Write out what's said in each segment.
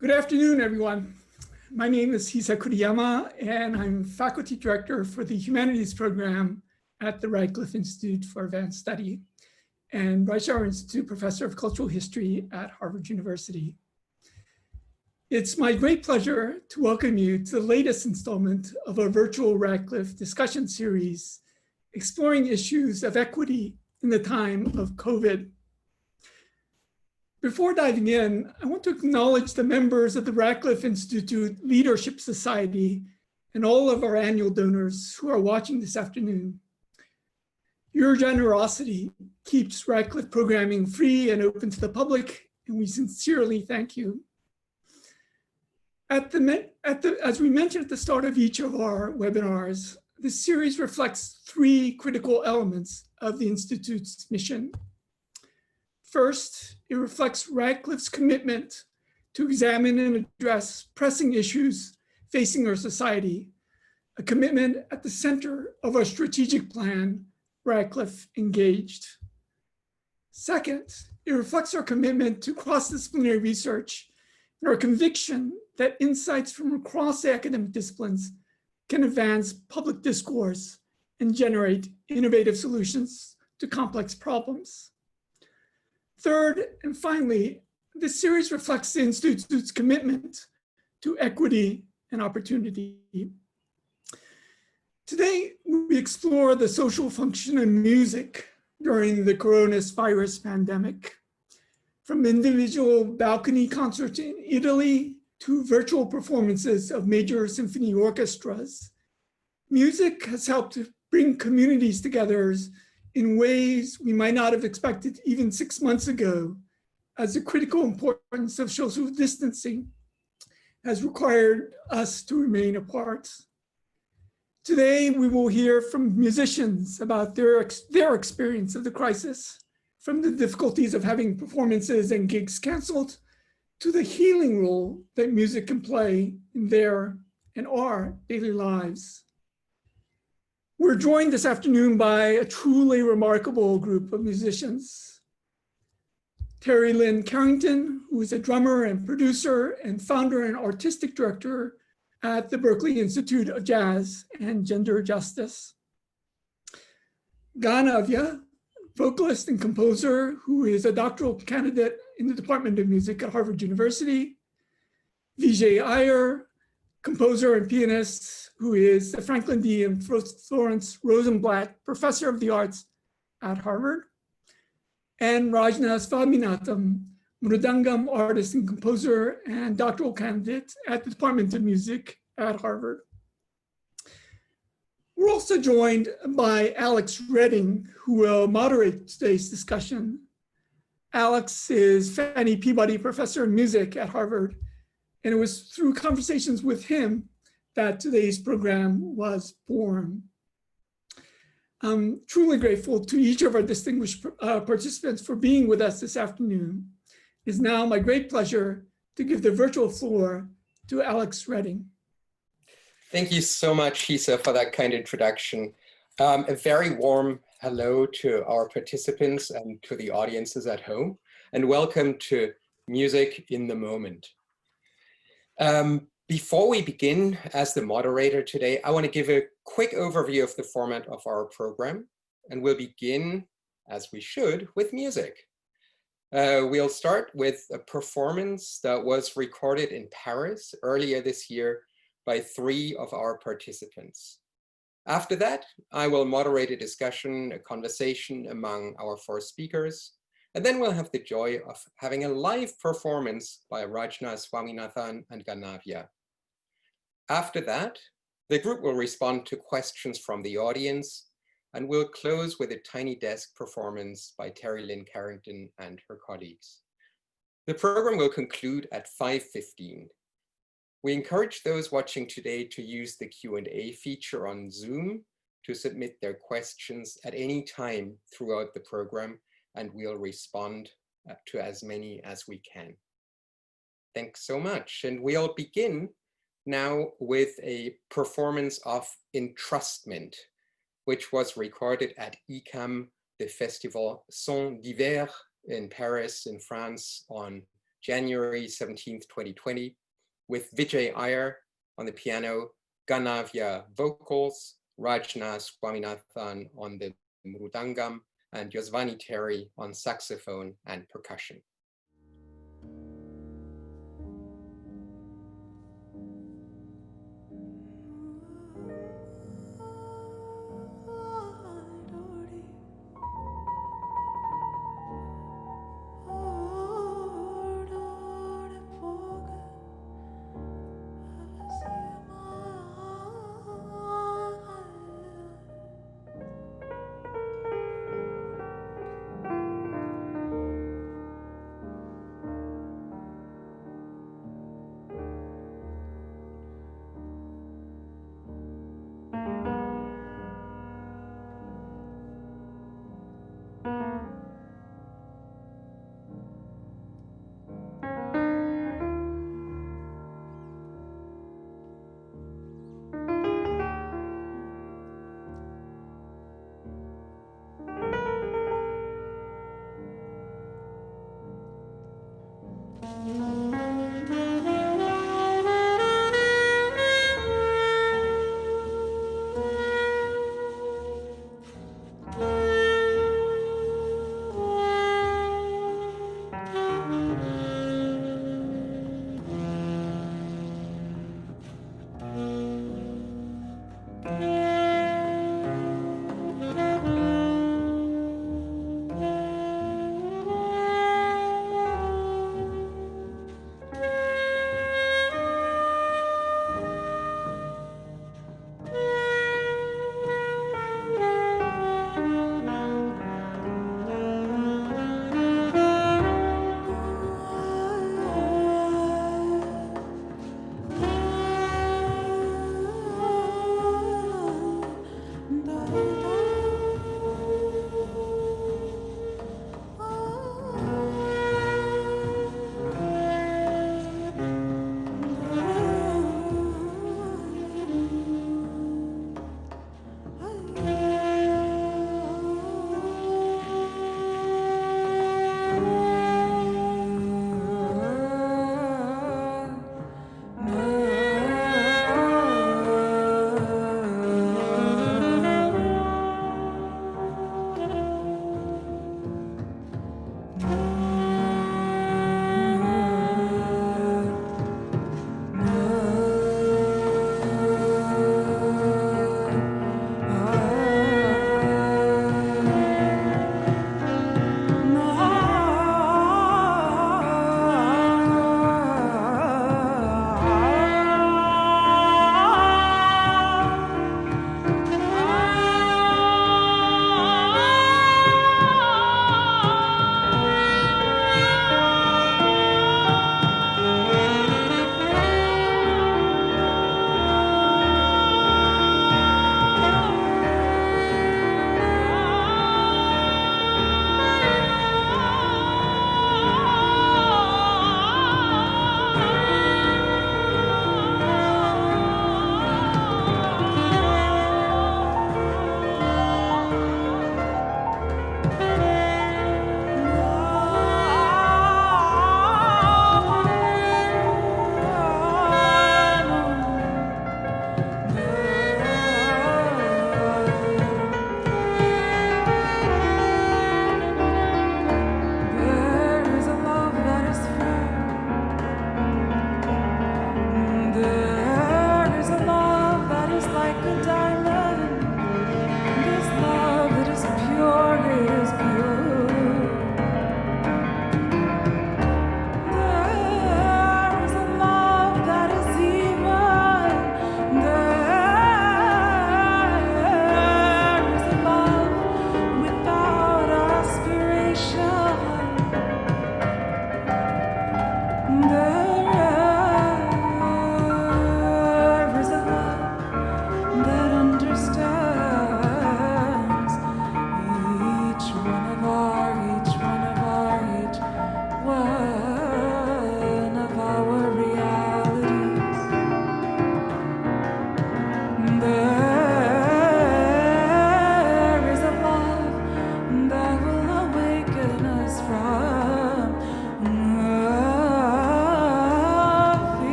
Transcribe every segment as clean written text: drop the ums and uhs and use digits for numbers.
Good afternoon, everyone. My name is Hisa Kuriyama, and I'm faculty director for the humanities program at the Radcliffe Institute for Advanced Study and Rajna Institute professor of cultural history at Harvard University. It's my great pleasure to welcome you to the latest installment of our virtual Radcliffe discussion series, exploring issues of equity in the time of COVID. Before diving in, I want to acknowledge the members of the Radcliffe Institute Leadership Society and all of our annual donors who are watching this afternoon. Your generosity keeps Radcliffe programming free and open to the public, and we sincerely thank you. As we mentioned at the start of each of our webinars, this series reflects three critical elements of the Institute's mission. First, it reflects Radcliffe's commitment to examine and address pressing issues facing our society, a commitment at the center of our strategic plan, Radcliffe Engaged. Second, it reflects our commitment to cross-disciplinary research and our conviction that insights from across the academic disciplines can advance public discourse and generate innovative solutions to complex problems. Third, and finally, this series reflects the Institute's commitment to equity and opportunity. Today, we explore the social function of music during the coronavirus pandemic. From individual balcony concerts in Italy to virtual performances of major symphony orchestras, music has helped to bring communities together in ways we might not have expected even 6 months ago, as the critical importance of social distancing has required us to remain apart. Today, we will hear from musicians about their experience of the crisis, from the difficulties of having performances and gigs canceled, to the healing role that music can play in their and our daily lives. We're joined this afternoon by a truly remarkable group of musicians. Terri Lyne Carrington, who is a drummer and producer and founder and artistic director at the Berklee Institute of Jazz and Gender Justice. Ganavya, vocalist and composer, who is a doctoral candidate in the Department of Music at Harvard University. Vijay Iyer, composer and pianist, who is the Franklin D. and Florence Rosenblatt Professor of the Arts at Harvard. And Rajna Swaminathan, mrudangam artist and composer and doctoral candidate at the Department of Music at Harvard. We're also joined by Alex Redding, who will moderate today's discussion. Alex is Fanny Peabody Professor of Music at Harvard, and it was through conversations with him that today's program was born. I'm truly grateful to each of our distinguished participants for being with us this afternoon. It is now my great pleasure to give the virtual floor to Alex Redding. Thank you so much, Hisa, for that kind introduction. A very warm hello to our participants and to the audiences at home, and welcome to Music in the Moment. Before we begin, as the moderator today, I want to give a quick overview of the format of our program, and we'll begin, as we should, with music. We'll start with a performance that was recorded in Paris earlier this year by 3 of our participants. After that, I will moderate a discussion, a conversation among our 4 speakers, and then we'll have the joy of having a live performance by Rajna Swaminathan and Ganavya. After that, the group will respond to questions from the audience, and we'll close with a tiny desk performance by Terri Lyne Carrington and her colleagues. The program will conclude at 5:15. We encourage those watching today to use the Q&A feature on Zoom to submit their questions at any time throughout the program, and we'll respond to as many as we can. Thanks so much. And we'll begin now with a performance of Entrustment, which was recorded at ICAM, the festival Son d'Hiver in Paris, in France, on January 17th, 2020, with Vijay Iyer on the piano, Ganavya vocals, Rajna Swaminathan on the mrudangam, and Yosvani Terri on saxophone and percussion.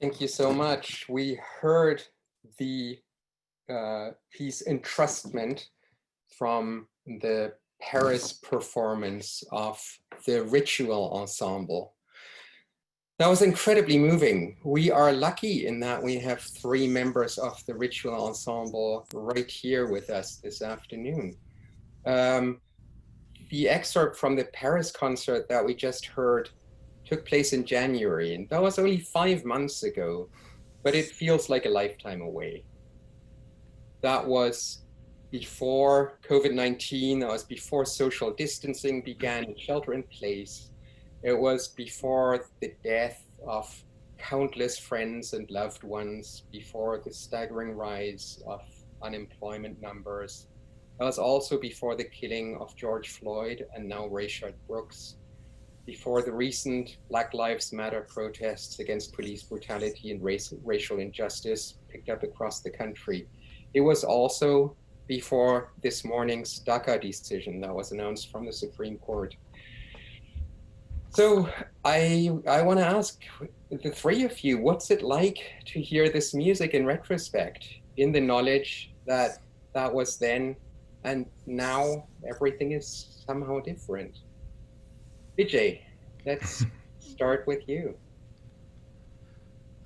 Thank you so much. We heard the piece Entrustment from the Paris performance of the Ritual Ensemble. That was incredibly moving. We are lucky in that we have 3 members of the Ritual Ensemble right here with us this afternoon. The excerpt from the Paris concert that we just heard took place in January, and that was only 5 months ago, but it feels like a lifetime away. That was before COVID-19, that was before social distancing began and shelter in place. It was before the death of countless friends and loved ones, before the staggering rise of unemployment numbers. That was also before the killing of George Floyd and now Rayshard Brooks, before the recent Black Lives Matter protests against police brutality and racial injustice picked up across the country. It was also before this morning's DACA decision that was announced from the Supreme Court. So I want to ask the 3 of you, what's it like to hear this music in retrospect, in the knowledge that that was then and now everything is somehow different? Vijay, let's start with you.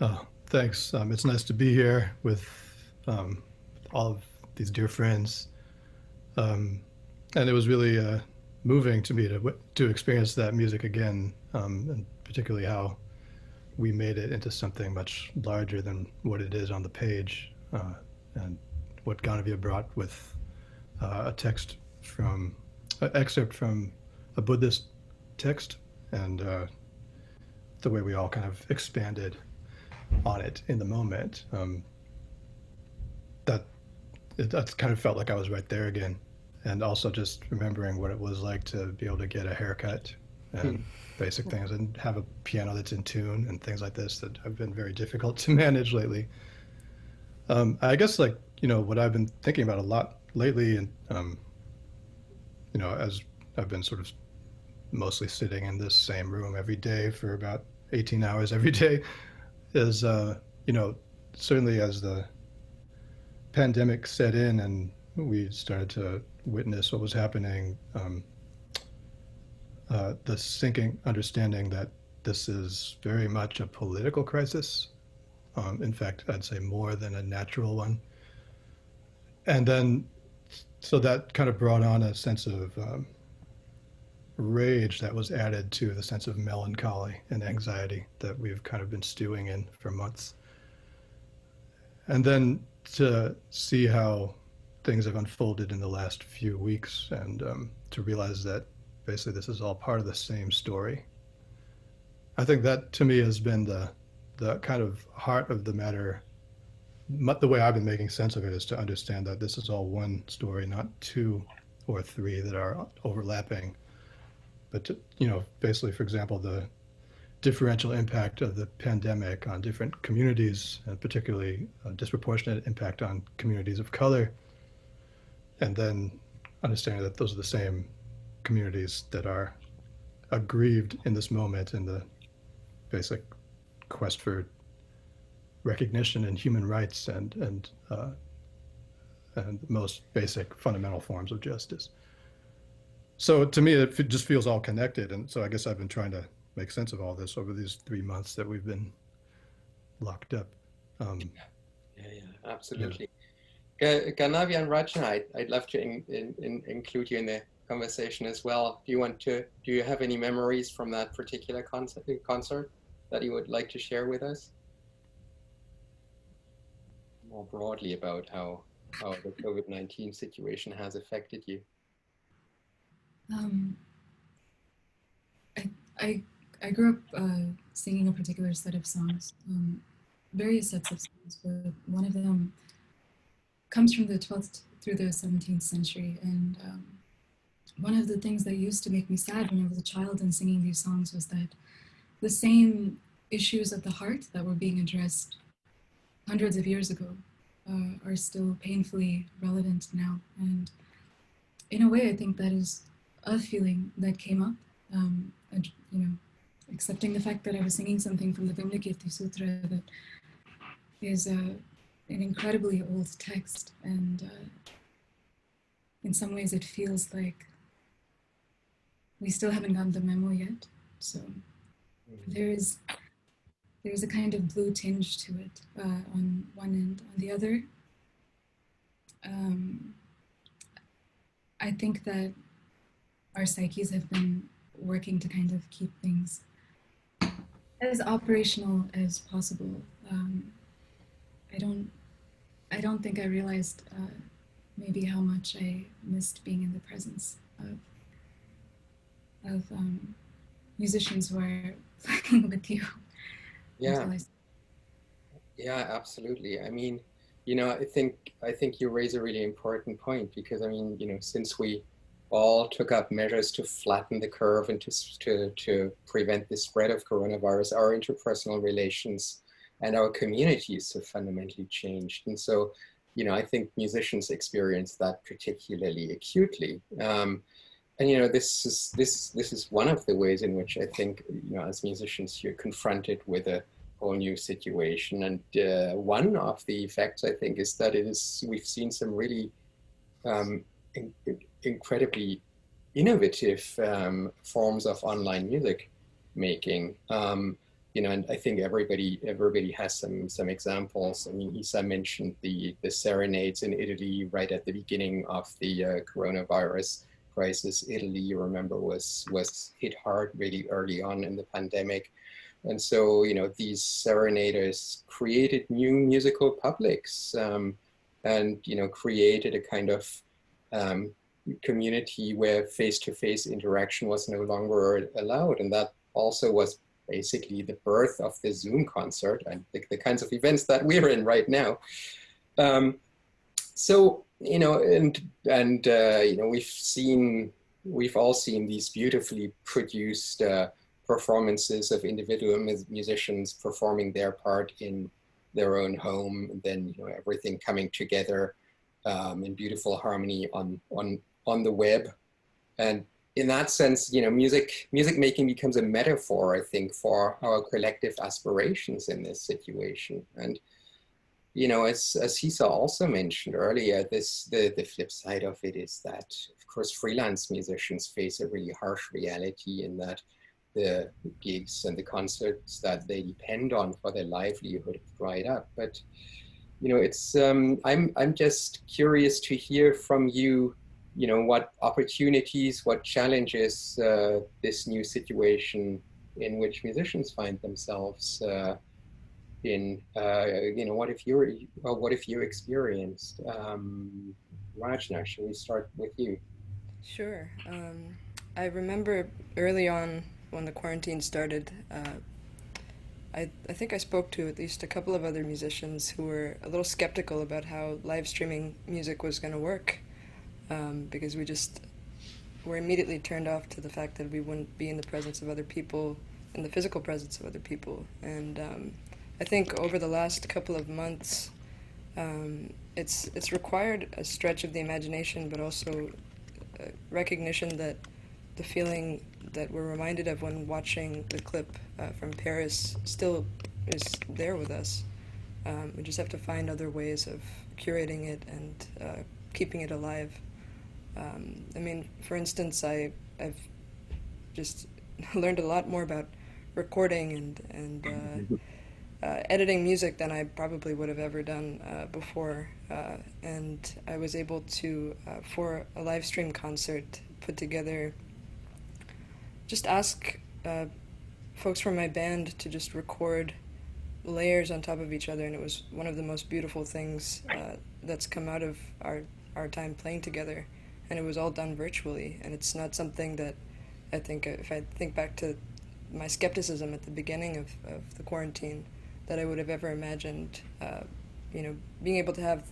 Oh, thanks. It's nice to be here with all of these dear friends. And it was really moving to me to experience that music again, and particularly how we made it into something much larger than what it is on the page, and what Ganavya brought with an excerpt from a Buddhist text, and the way we all kind of expanded on it in the moment. That kind of felt like I was right there again. And also just remembering what it was like to be able to get a haircut and basic things, and have a piano that's in tune and things like this that have been very difficult to manage lately. I guess, like, what I've been thinking about a lot lately, and as I've been sort of mostly sitting in this same room every day for about 18 hours every day, is, certainly as the pandemic set in and we started to witness what was happening, the sinking understanding that this is very much a political crisis. In fact, I'd say more than a natural one. And then, so that kind of brought on a sense of rage that was added to the sense of melancholy and anxiety that we've kind of been stewing in for months. And then to see how things have unfolded in the last few weeks, and to realize that basically this is all part of the same story. I think that to me has been the kind of heart of the matter. The way I've been making sense of it is to understand that this is all one story, not 2 or 3 that are overlapping. But to, basically, for example, the differential impact of the pandemic on different communities, and particularly a disproportionate impact on communities of color. And then understanding that those are the same communities that are aggrieved in this moment in the basic quest for recognition and human rights and most basic fundamental forms of justice. So to me, it just feels all connected. And so I guess I've been trying to make sense of all this over these 3 months that we've been locked up. Absolutely. Yeah. Ganavya and Rajna, I'd love to include you in the conversation as well. Do you have any memories from that particular concert that you would like to share with us? More broadly about how the COVID-19 situation has affected you. I grew up singing a particular set of songs, various sets of songs, but one of them comes from the 12th through the 17th century. And one of the things that used to make me sad when I was a child and singing these songs was that the same issues of the heart that were being addressed hundreds of years ago are still painfully relevant now. And in a way, I think that is a feeling that came up, accepting the fact that I was singing something from the Vimlakirti Sutra that is an incredibly old text, and in some ways it feels like we still haven't gotten the memo yet. So there's a kind of blue tinge to it on one end. On the other, I think that our psyches have been working to kind of keep things as operational as possible. I don't think I realized maybe how much I missed being in the presence of musicians who are playing with you. Yeah. Yeah, absolutely. I mean, I think you raise a really important point, because I mean, since we all took up measures to flatten the curve and to prevent the spread of coronavirus, our interpersonal relations and our communities have fundamentally changed. And so, I think musicians experience that particularly acutely. And this is one of the ways in which I think, as musicians, you're confronted with a whole new situation. And one of the effects, I think, is that we've seen some really incredibly innovative forms of online music making. And I think everybody has some examples. I mean, Isa mentioned the serenades in Italy right at the beginning of the coronavirus crisis. Italy, you remember, was hit hard really early on in the pandemic. And so, these serenaders created new musical publics and, created a kind of community where face-to-face interaction was no longer allowed. And that also was basically the birth of the Zoom concert and the kinds of events that we're in right now. So, we've all seen these beautifully produced performances of individual musicians performing their part in their own home, and then everything coming together in beautiful harmony on the web. And in that sense, music making becomes a metaphor, I think, for our collective aspirations in this situation. And as Hisa also mentioned earlier, the flip side of it is that, of course, freelance musicians face a really harsh reality in that the gigs and the concerts that they depend on for their livelihood have dried up. But it's I'm just curious to hear from you, what opportunities, what challenges this new situation in which musicians find themselves in, what if you experienced? Rajna, shall we start with you? Sure. I remember early on when the quarantine started, I think I spoke to at least a couple of other musicians who were a little skeptical about how live streaming music was going to work, because we just were immediately turned off to the fact that we wouldn't be in the presence of other people, in the physical presence of other people. And I think over the last couple of months, it's required a stretch of the imagination, but also recognition that the feeling that we're reminded of when watching the clip from Paris still is there with us. We just have to find other ways of curating it and keeping it alive. I mean, for instance, I've just learned a lot more about recording and editing music than I probably would have ever done before. And I was able to, for a live stream concert, put together, just ask folks from my band to just record layers on top of each other, and it was one of the most beautiful things that's come out of our time playing together. And it was all done virtually, and it's not something that I think, if I think back to my skepticism at the beginning of the quarantine, that I would have ever imagined, being able to have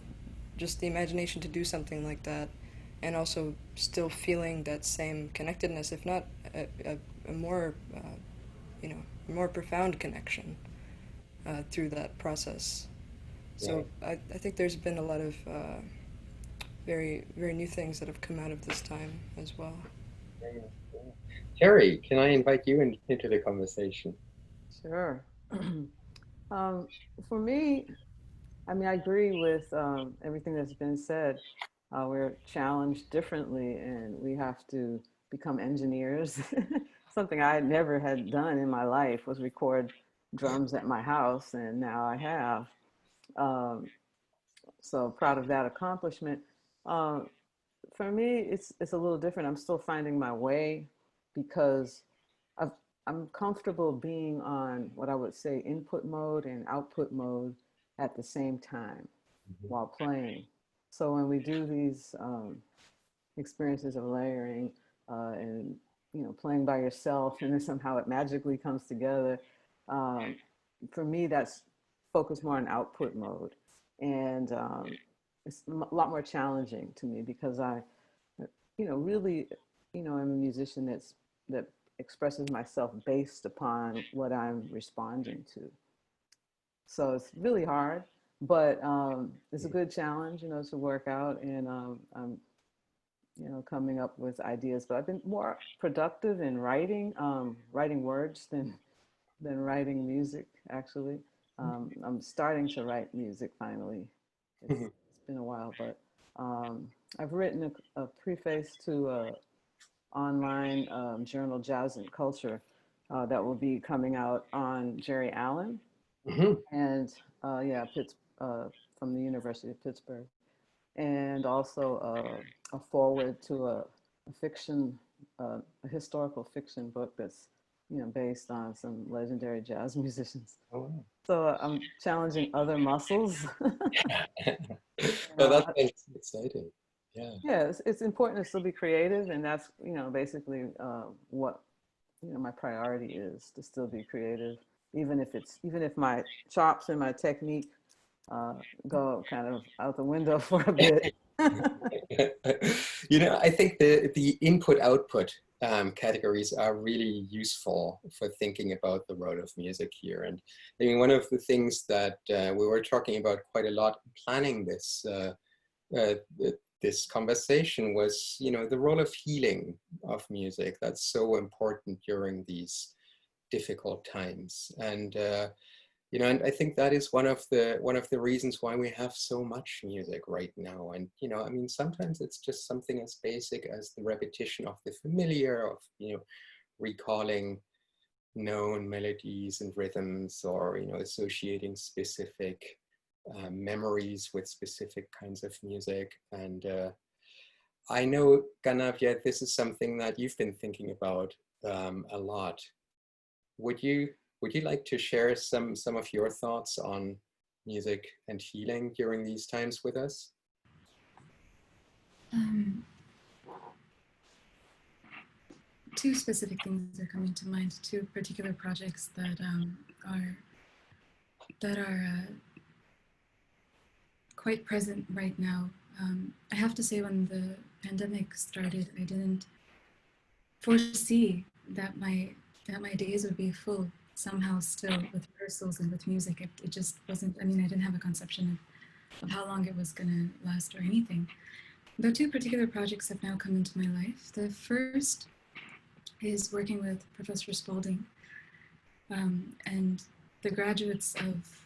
just the imagination to do something like that, and also still feeling that same connectedness, if not a more, more profound connection through that process. So I think there's been a lot of very, very new things that have come out of this time as well. Terri, can I invite you into the conversation? Sure. For me, I mean, I agree with everything that's been said. We're challenged differently, and we have to become engineers. Something I never had done in my life was record drums at my house, and now I have. So proud of that accomplishment. For me, it's a little different. I'm still finding my way because I'm comfortable being on what I would say input mode and output mode at the same time while playing. So when we do these experiences of layering and playing by yourself, and then somehow it magically comes together, for me that's focused more on output mode, and it's a lot more challenging to me because I really am a musician that expresses myself based upon what I'm responding to. So it's really hard, but it's a good challenge, to work out, and I'm, coming up with ideas. But I've been more productive in writing, writing words than writing music. Actually, I'm starting to write music finally. It's been a while, but I've written a preface to a online journal, Jazz and Culture, that will be coming out on Jerry Allen, and from the University of Pittsburgh, and also a forward to a fiction, a historical fiction book that's based on some legendary jazz musicians. Oh. So I'm challenging other muscles. Well, that's exciting. Yeah, it's important to still be creative, and that's basically what my priority is, to still be creative, even if my chops and my technique go kind of out the window for a bit. I think the input-output categories are really useful for thinking about the role of music here. And I mean, one of the things that we were talking about quite a lot planning this this conversation was, the role of healing of music. That's so important during these difficult times. And and I think that is one of the reasons why we have so much music right now. And I mean, sometimes it's just something as basic as the repetition of the familiar, of recalling known melodies and rhythms, or associating specific memories with specific kinds of music. And I know, Ganavya, this is something that you've been thinking about a lot. Would you like to share some of your thoughts on music and healing during these times with us? Two specific things are coming to mind. Two particular projects that are quite present right now. I have to say, when the pandemic started, I didn't foresee that my days would be full somehow still with rehearsals and with music. It just wasn't, I didn't have a conception of how long it was gonna last or anything. But two particular projects have now come into my life. The first is working with Professor Spalding and the graduates of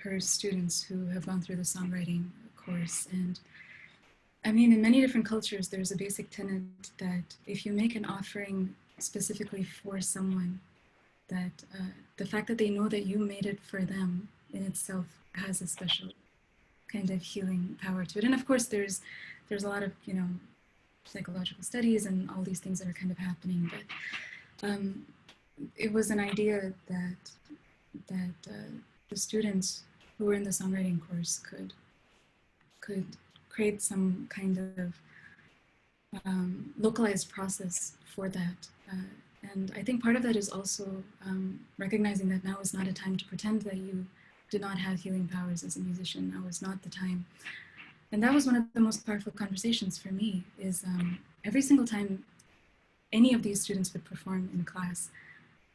her students who have gone through the songwriting course. And in many different cultures, there's a basic tenet that if you make an offering specifically for someone, that the fact that they know that you made it for them in itself has a special kind of healing power to it. And of course, there's a lot of psychological studies and all these things that are kind of happening. But it was an idea that the students who were in the songwriting course could create some kind of localized process for that. And I think part of that is also recognizing that now is not a time to pretend that you do not have healing powers as a musician. Now is not the time. And that was one of the most powerful conversations for me, is every single time any of these students would perform in class,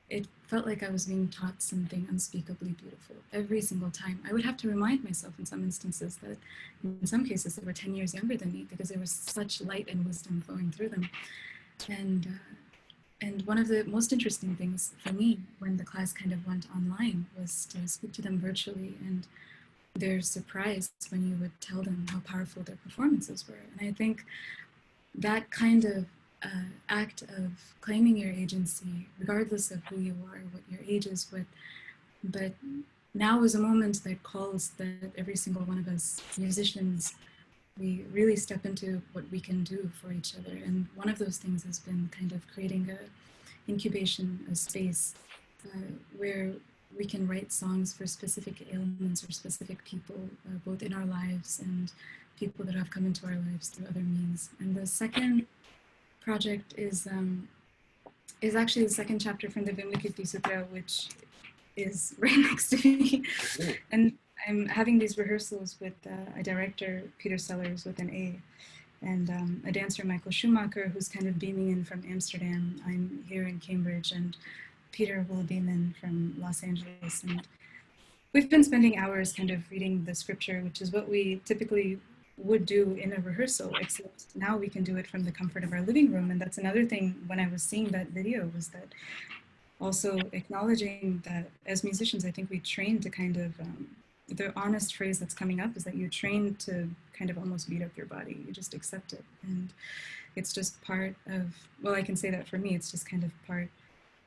it felt like I was being taught something unspeakably beautiful. Every single time. I would have to remind myself in some instances that in some cases they were 10 years younger than me, because there was such light and wisdom flowing through them. And And one of the most interesting things for me when the class kind of went online was to speak to them virtually, and their surprise when you would tell them how powerful their performances were. And I think that kind of act of claiming your agency, regardless of who you are, what your age is, but now is a moment that calls that every single one of us musicians, we really step into what we can do for each other. And one of those things has been kind of creating a space where we can write songs for specific ailments or specific people, both in our lives and people that have come into our lives through other means. And the second project is actually the second chapter from the Vimlakirti Sutra, which is right next to me. And I'm having these rehearsals with a director, Peter Sellers, with an A, and a dancer, Michael Schumacher, who's kind of beaming in from Amsterdam. I'm here in Cambridge, and Peter will beam in from Los Angeles. And we've been spending hours kind of reading the scripture, which is what we typically would do in a rehearsal, except now we can do it from the comfort of our living room. And that's another thing when I was seeing that video, was that also acknowledging that as musicians, I think we train to kind of, the honest phrase that's coming up is that you train to kind of almost beat up your body. You just accept it. And it's just part of, well, I can say that for me, it's just kind of part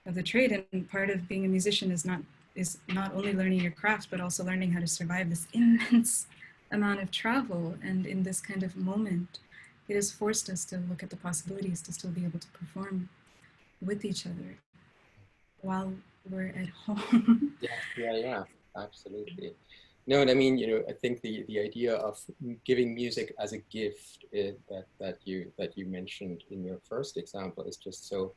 of the trade. And part of being a musician is not only learning your craft, but also learning how to survive this immense amount of travel. And in this kind of moment, it has forced us to look at the possibilities to still be able to perform with each other while we're at home. Yeah, absolutely. No, and I mean, I think the idea of giving music as a gift that you mentioned in your first example is just so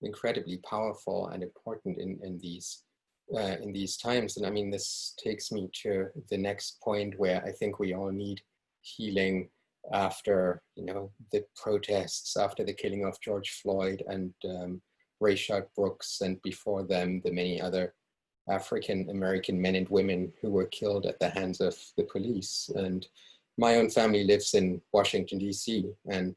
incredibly powerful and important in these times. And I mean, this takes me to the next point where I think we all need healing after, the protests, after the killing of George Floyd and Rayshard Brooks, and before them, the many other African-American men and women who were killed at the hands of the police. And my own family lives in Washington, D.C. And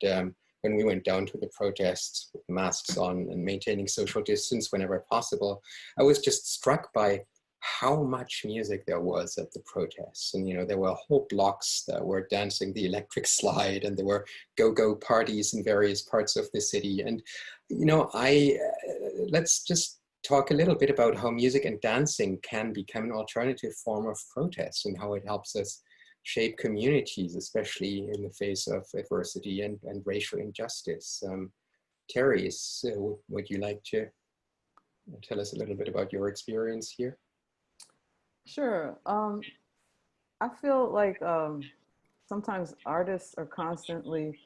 when we went down to the protests with masks on and maintaining social distance whenever possible, I was just struck by how much music there was at the protests. And, there were whole blocks that were dancing the electric slide, and there were go-go parties in various parts of the city. And, let's just talk a little bit about how music and dancing can become an alternative form of protest and how it helps us shape communities, especially in the face of adversity and racial injustice. Terri, would you like to tell us a little bit about your experience here? Sure. I feel like sometimes artists are constantly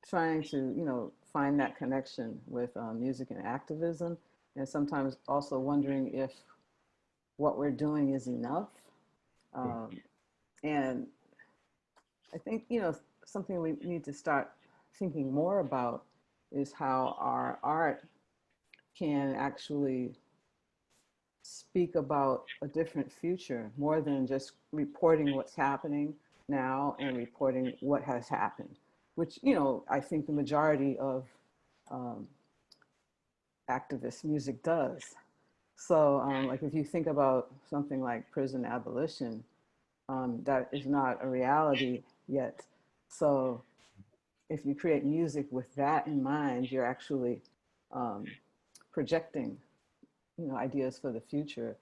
trying to, find that connection with music and activism, and sometimes also wondering if what we're doing is enough. And I think, something we need to start thinking more about is how our art can actually speak about a different future, more than just reporting what's happening now and reporting what has happened, which, I think the majority of activist music does. So like if you think about something like prison abolition, that is not a reality yet. So if you create music with that in mind, you're actually projecting, ideas for the future.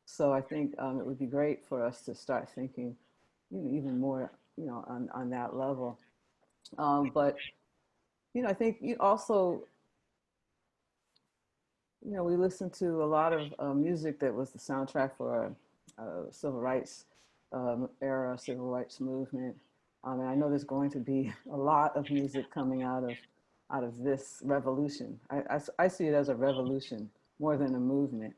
So I think it would be great for us to start thinking, even more, on that level. But, I think you also, we listen to a lot of music that was the soundtrack for civil rights era, civil rights movement. And I know there's going to be a lot of music coming out of this revolution. I see it as a revolution more than a movement.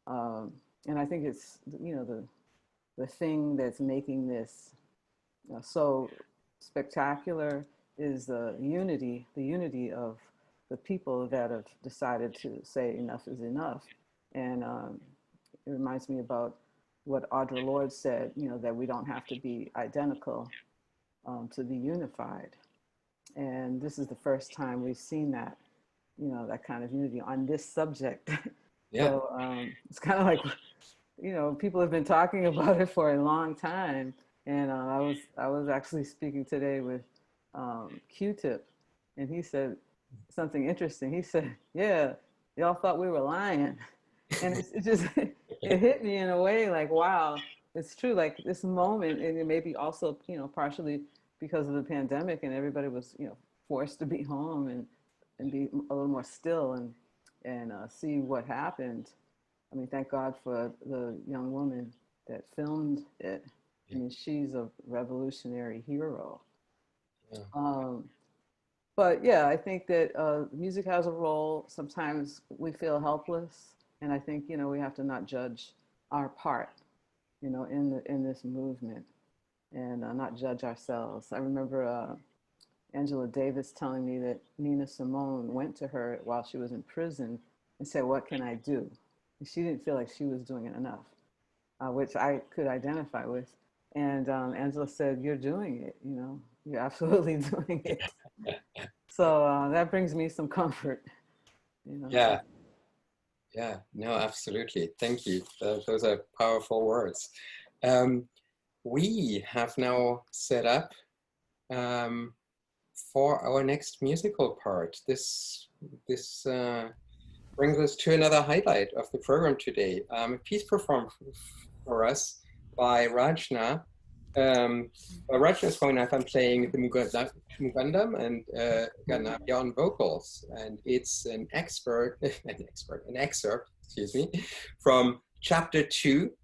And I think it's, the thing that's making this so spectacular is the unity of the people that have decided to say enough is enough. And it reminds me about what Audre Lorde said, that we don't have to be identical to be unified. And this is the first time we've seen that you know, that kind of unity on this subject. Yeah. So it's kind of like, you know, people have been talking about it for a long time. And I was actually speaking today with Q-Tip, and he said something interesting. He said, "Yeah, y'all thought we were lying," and it just it hit me in a way like, wow, it's true. Like this moment, and it may be also, you know, partially because of the pandemic, and everybody was, you know, forced to be home and be a little more still and see what happened. I mean, thank God for the young woman that filmed it. I mean, she's a revolutionary hero. Yeah. But yeah, I think that music has a role. Sometimes we feel helpless, and I think, you know, we have to not judge our part, you know, in this movement, and not judge ourselves. I remember Angela Davis telling me that Nina Simone went to her while she was in prison and said, "What can I do?" And she didn't feel like she was doing it enough, which I could identify with. And Angela said, "You're doing it, you know, you're absolutely doing it." So that brings me some comfort, you know. Yeah. Yeah, no, absolutely. Thank you. Those are powerful words. We have now set up for our next musical part. This brings us to another highlight of the program today. A piece performed for us by Rajna. Rajna Swaminathan playing the mrudangam and Ganavya on vocals, and it's an excerpt, excuse me, from chapter 2,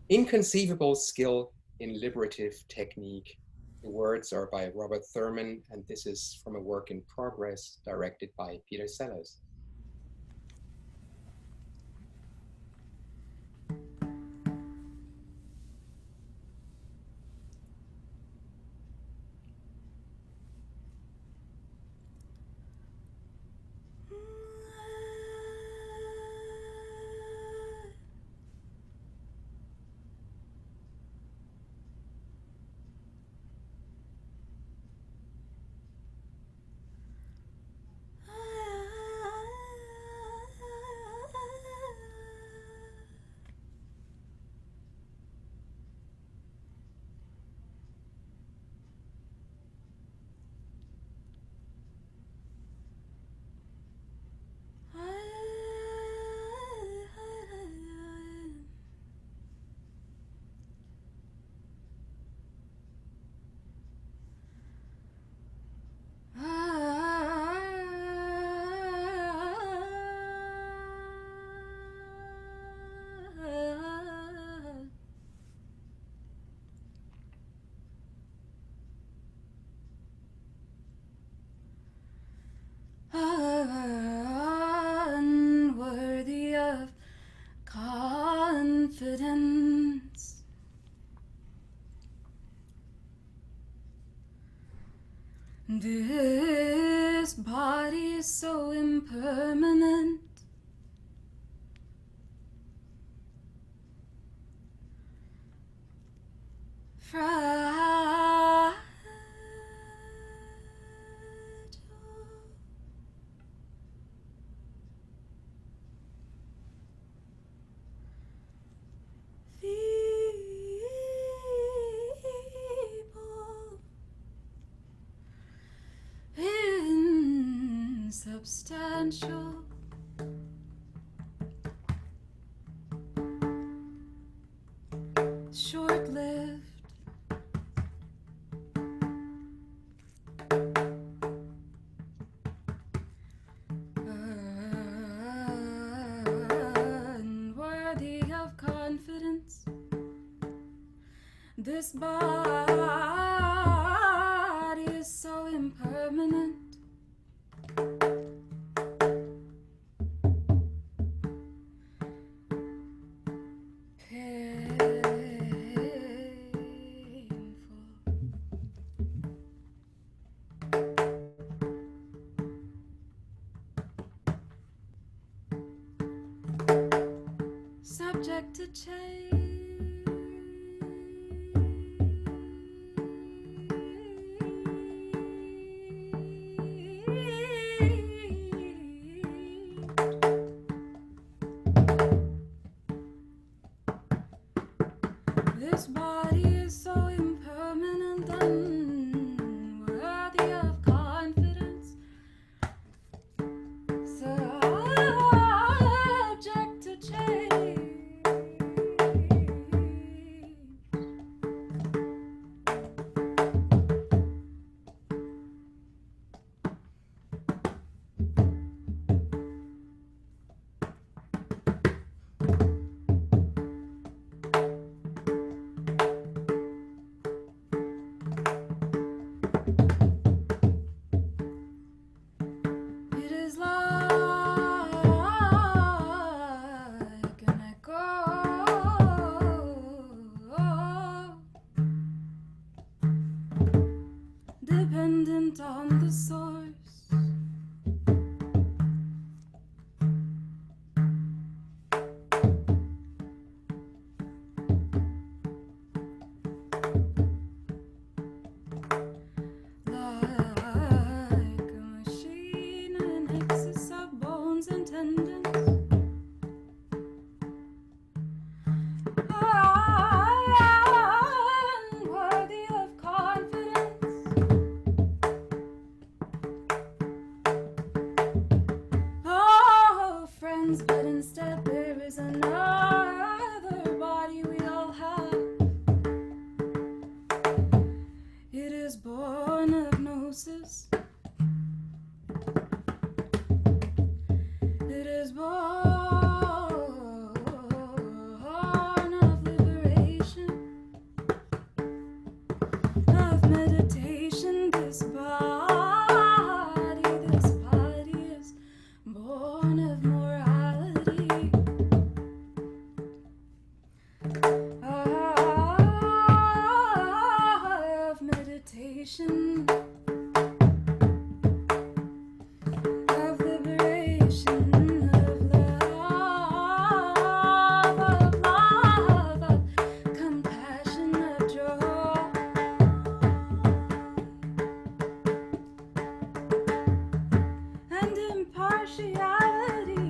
Inconceivable Skill in Liberative Technique. The words are by Robert Thurman, and this is from a work in progress directed by Peter Sellers. Unworthy of confidence, this body is so impermanent. Fragile. Insubstantial, short-lived, unworthy of confidence. This body is so impermanent. Subject to change. This body is so impermanent and worthy of confidence. Subject to change. It is like an echo, dependent on the source. Like a machine, an excess of bones and tendons. Unworthy of confidence. Oh, friends, but instead there is another body we all have. It is born of gnosis. It is born of liberation, of meditation. This body is born of morality. Of meditation, of liberation, of love, of compassion, of joy, and impartiality.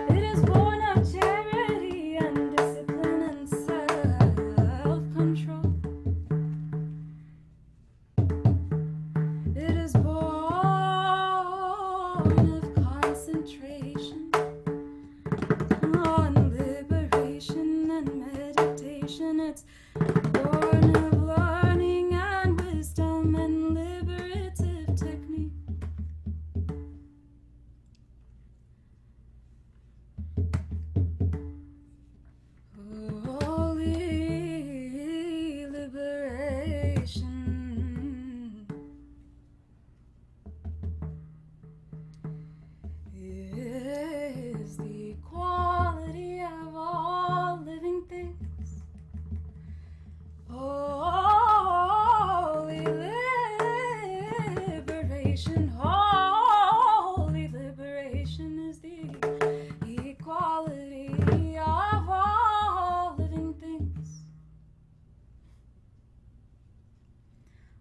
It is born of charity and discipline and self-control. It is born of concentration on liberation and meditation. It's born of learning and wisdom and liberative technique. Holy liberation is the quality of all living things. Holy liberation, holy liberation is the equality of all living things.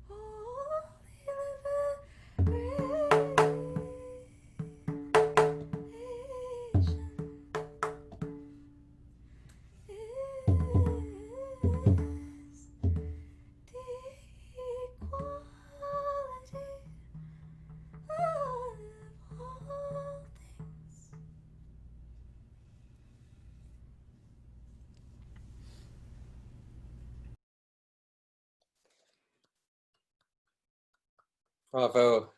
Holy liberation is the equality of all things. Bravo.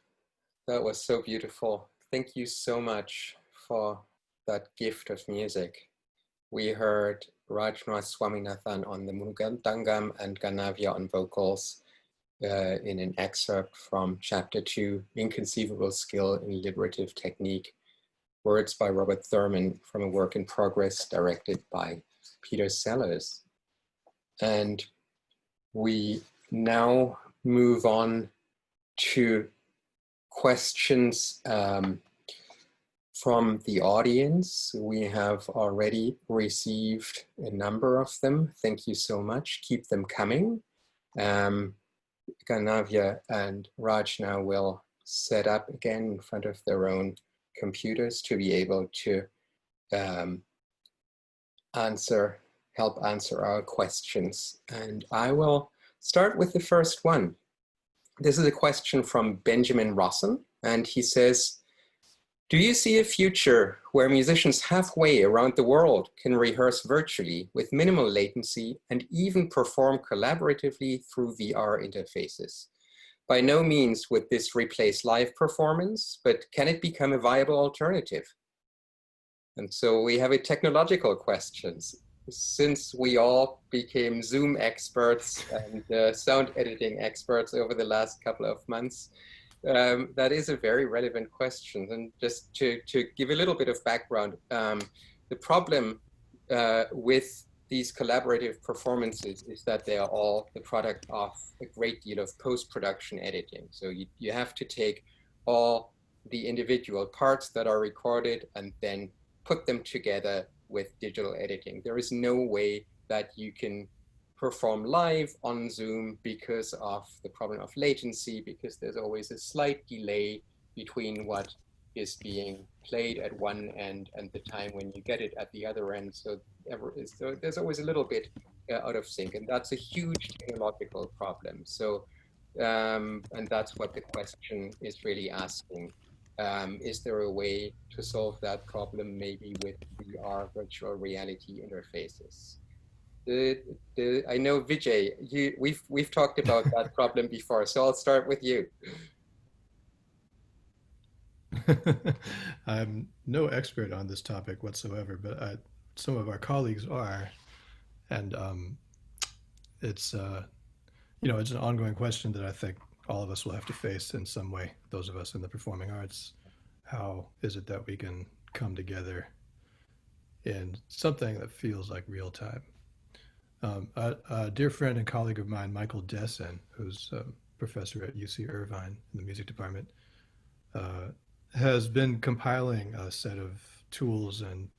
That was so beautiful. Thank you so much for that gift of music. We heard Rajna Swaminathan on the mrudangam and Ganavya on vocals in an excerpt from Chapter 2, Inconceivable Skill in Liberative Technique, words by Robert Thurman from a work in progress directed by Peter Sellers. And we now move on to questions from the audience. We have already received a number of them. Thank you so much. Keep them coming. Ganavya and Rajna will set up again in front of their own computers to be able to help answer our questions. And I will start with the first one. This is a question from Benjamin Rossen, and he says, do you see a future where musicians halfway around the world can rehearse virtually with minimal latency and even perform collaboratively through VR interfaces? By no means would this replace live performance, but can it become a viable alternative? And so we have a technological questions. Since we all became Zoom experts and sound editing experts over the last couple of months, that is a very relevant question. And just to give a little bit of background, the problem with these collaborative performances is that they are all the product of a great deal of post-production editing. So you have to take all the individual parts that are recorded and then put them together with digital editing. There is no way that you can perform live on Zoom because of the problem of latency, because there's always a slight delay between what is being played at one end and the time when you get it at the other end. So there's always a little bit out of sync, and that's a huge technological problem. So, and that's what the question is really asking. Is there a way to solve that problem, maybe with VR virtual reality interfaces? I know Vijay, we've talked about that problem before, so I'll start with you. I'm no expert on this topic whatsoever, but some of our colleagues are, and it's it's an ongoing question that I think all of us will have to face in some way. Those of us in the performing arts, how is it that we can come together in something that feels like real time? A dear friend and colleague of mine, Michael Dessen, who's a professor at UC Irvine in the music department, has been compiling a set of tools and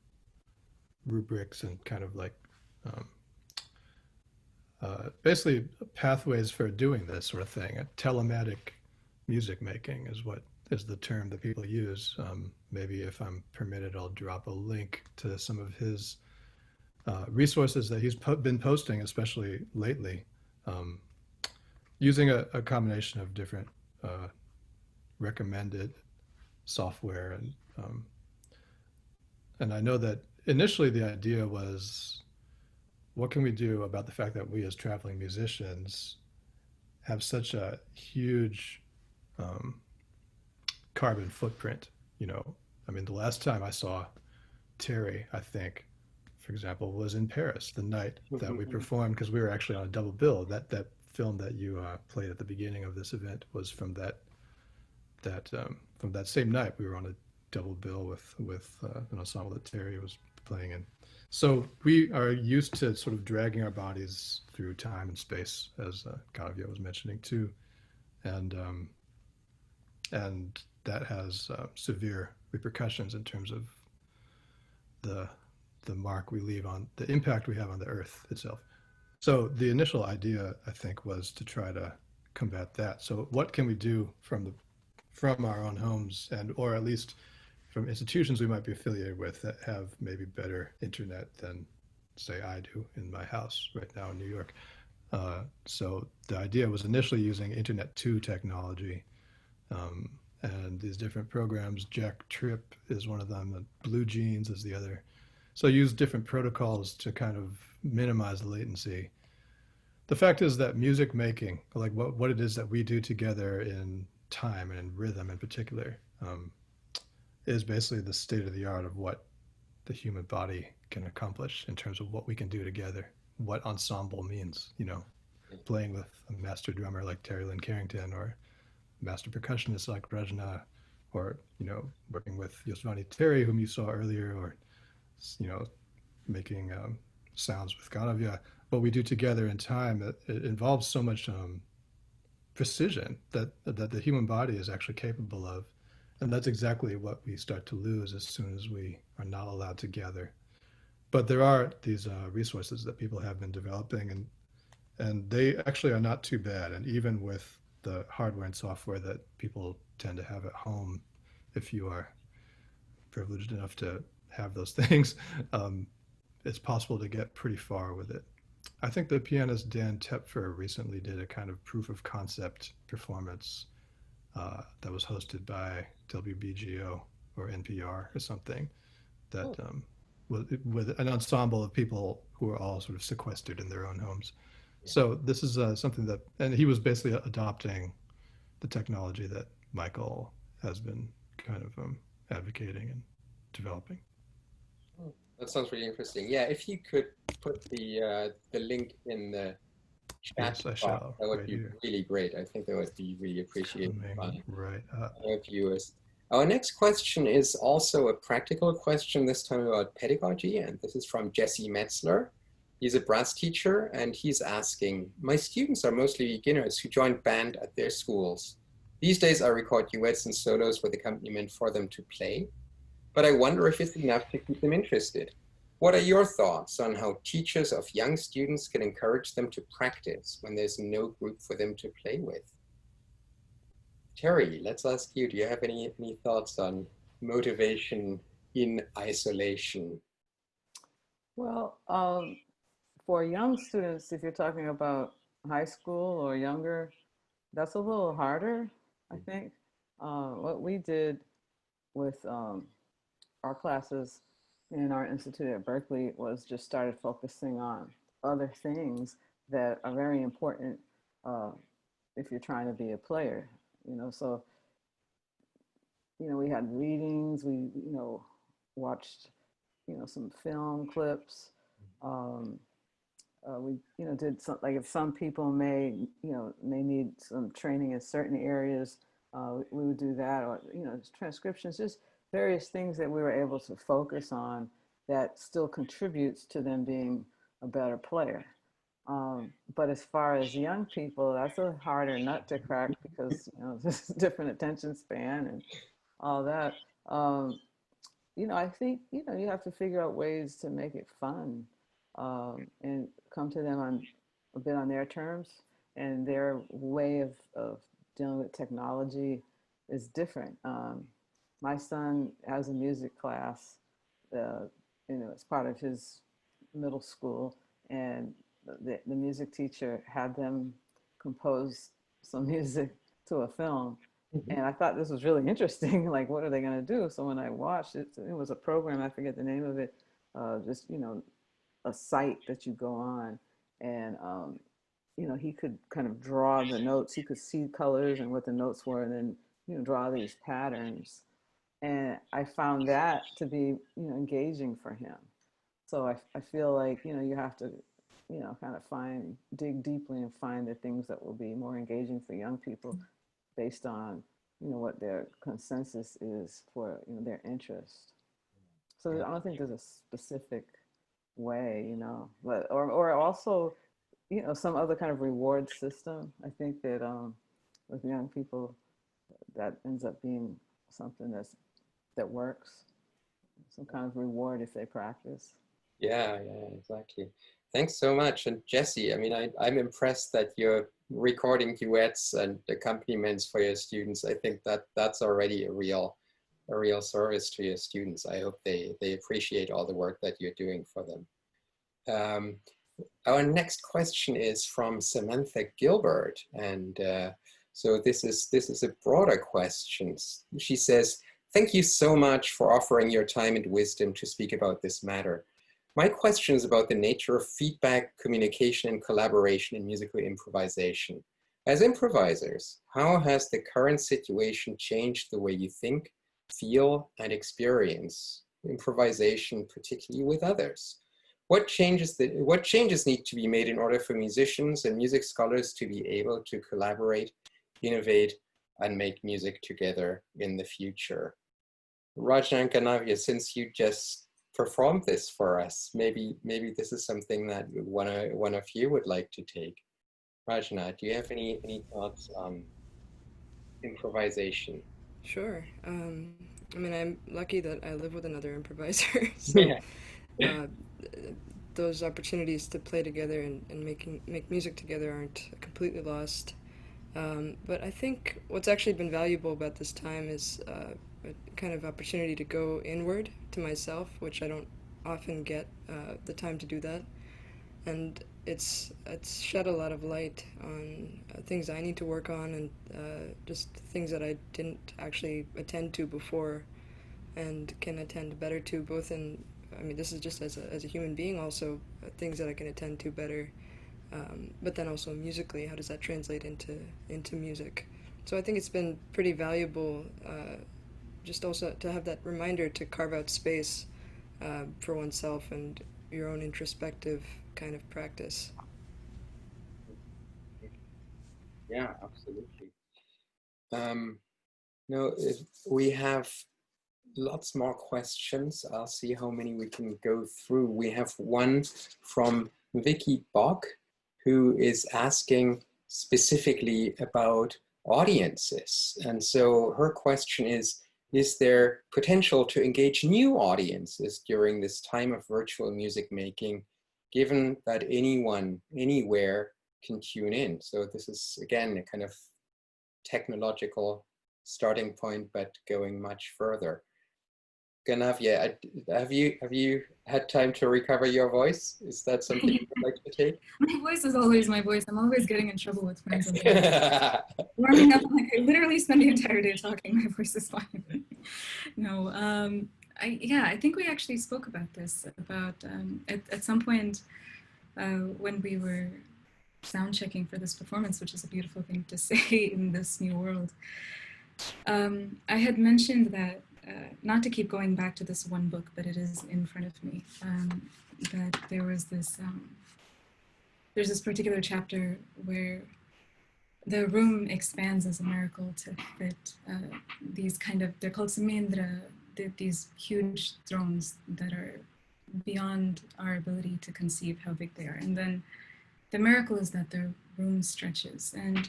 rubrics and kind of like basically pathways for doing this sort of thing. Telematic music making is the term that people use. Maybe if I'm permitted, I'll drop a link to some of his resources that he's been posting, especially lately, using a combination of different recommended software. And I know that initially the idea was, what can we do about the fact that we as traveling musicians have such a huge carbon footprint? I mean, the last time I saw Terri, I think, for example, was in Paris the night that we performed, because we were actually on a double bill. That film that you played at the beginning of this event was from that same night. We were on a double bill with an ensemble that Terri was playing in. So we are used to sort of dragging our bodies through time and space, as Ganavya was mentioning too, and that has severe repercussions in terms of the mark we leave on, the impact we have on the earth itself. So the initial idea, I think, was to try to combat that. So what can we do from our own homes, or at least from institutions we might be affiliated with that have maybe better internet than, say, I do in my house right now in New York. So the idea was initially using Internet 2 technology, and these different programs. Jack Tripp is one of them, and Blue Jeans is the other. So use different protocols to kind of minimize the latency. The fact is that music making, like what it is that we do together in time and in rhythm in particular, is basically the state of the art of what the human body can accomplish in terms of what we can do together, what ensemble means, playing with a master drummer like Terri Lyne Carrington, or master percussionist like Rajna, or, working with Yosvani Terry, whom you saw earlier, or, making sounds with Ganavya. What we do together in time, it involves so much precision that the human body is actually capable of. And that's exactly what we start to lose as soon as we are not allowed to gather. But there are these resources that people have been developing, and they actually are not too bad. And even with the hardware and software that people tend to have at home, if you are privileged enough to have those things, it's possible to get pretty far with it. I think the pianist Dan Tepfer recently did a kind of proof of concept performance that was hosted by WBGO or NPR or something that with an ensemble of people who are all sort of sequestered in their own homes. So this is something that, and he was basically adopting the technology that Michael has been kind of advocating and developing. That sounds really interesting. Yeah, if you could put the link in the chat, yes, I shall, that would right be here. really great. I think that would be really appreciated by right our viewers. Our next question is also a practical question, this time about pedagogy, and this is from Jesse Metzler. He's a brass teacher, and he's asking, my students are mostly beginners who joined band at their schools. These days I record duets and solos with accompaniment for them to play, but I wonder if it's enough to keep them interested. What are your thoughts on how teachers of young students can encourage them to practice when there's no group for them to play with? Terri, let's ask you, do you have any thoughts on motivation in isolation? Well, for young students, if you're talking about high school or younger, that's a little harder, I think. What we did with our classes in our institute at Berklee was just started focusing on other things that are very important if you're trying to be a player, you know. So, you know, we had readings, we, you know, watched, you know, some film clips. We, you know, did some, like if some people may, you know, may need some training in certain areas, we would do that, or, you know, transcriptions, just various things that we were able to focus on that still contributes to them being a better player. But as far as young people, that's a harder nut to crack because, you know, there's different attention span and all that. You know, I think, you know, you have to figure out ways to make it fun and come to them on a bit on their terms, and their way of dealing with technology is different. My son has a music class, you know, it's part of his middle school, and the music teacher had them compose some music to a film. And I thought this was really interesting. Like, what are they going to do? So when I watched it, it was a program, I forget the name of it, just, you know, a site that you go on, and, you know, he could kind of draw the notes. He could see colors and what the notes were, and then, you know, draw these patterns. And I found that to be, you know, engaging for him. So I feel like, you know, you have to, you know, kind of dig deeply and find the things that will be more engaging for young people based on, you know, what their consensus is for, you know, their interest. So I don't think there's a specific way, you know, but or also, you know, some other kind of reward system. I think that with young people, that ends up being something that works. Some kind of reward if they practice. Yeah, exactly. Thanks so much. And Jesse, I mean, I'm impressed that you're recording duets and accompaniments for your students. I think that that's already a real service to your students. I hope they appreciate all the work that you're doing for them. Our next question is from Samantha Gilbert, and so this is a broader question. She says, "Thank you so much for offering your time and wisdom to speak about this matter. My question is about the nature of feedback, communication, and collaboration in musical improvisation. As improvisers, how has the current situation changed the way you think, feel, and experience improvisation, particularly with others? What changes need to be made in order for musicians and music scholars to be able to collaborate, innovate, and make music together in the future?" Rajna and Ganavya, since you just performed this for us, maybe this is something that one of you would like to take. Rajna, do you have any thoughts on improvisation? Sure. I mean, I'm lucky that I live with another improviser, so those opportunities to play together and make music together aren't completely lost. But I think what's actually been valuable about this time is a kind of opportunity to go inward to myself, which I don't often get the time to do that. And it's shed a lot of light on things I need to work on, and just things that I didn't actually attend to before and can attend better to, both in, I mean, this is just as a human being also, things that I can attend to better, but then also musically, how does that translate into music? So I think it's been pretty valuable, just also to have that reminder to carve out space for oneself and your own introspective kind of practice. Yeah, absolutely. No, we have lots more questions. I'll see how many we can go through. We have one from Vicky Bock, who is asking specifically about audiences. And so her question is there potential to engage new audiences during this time of virtual music making, given that anyone, anywhere can tune in? So this is, again, a kind of technological starting point, but going much further. Ganavya, have you had time to recover your voice? Is that something you'd like to take? My voice is always my voice. I'm always getting in trouble with friends. Warming up, like I literally spend the entire day talking. My voice is fine. No, I think we actually spoke about this, about at some point when we were sound checking for this performance, which is a beautiful thing to say in this new world. I had mentioned that, not to keep going back to this one book, but it is in front of me, that there was this, there's this particular chapter where the room expands as a miracle to fit these kind of, they're called samendra, these huge thrones that are beyond our ability to conceive how big they are. And then the miracle is that the room stretches. And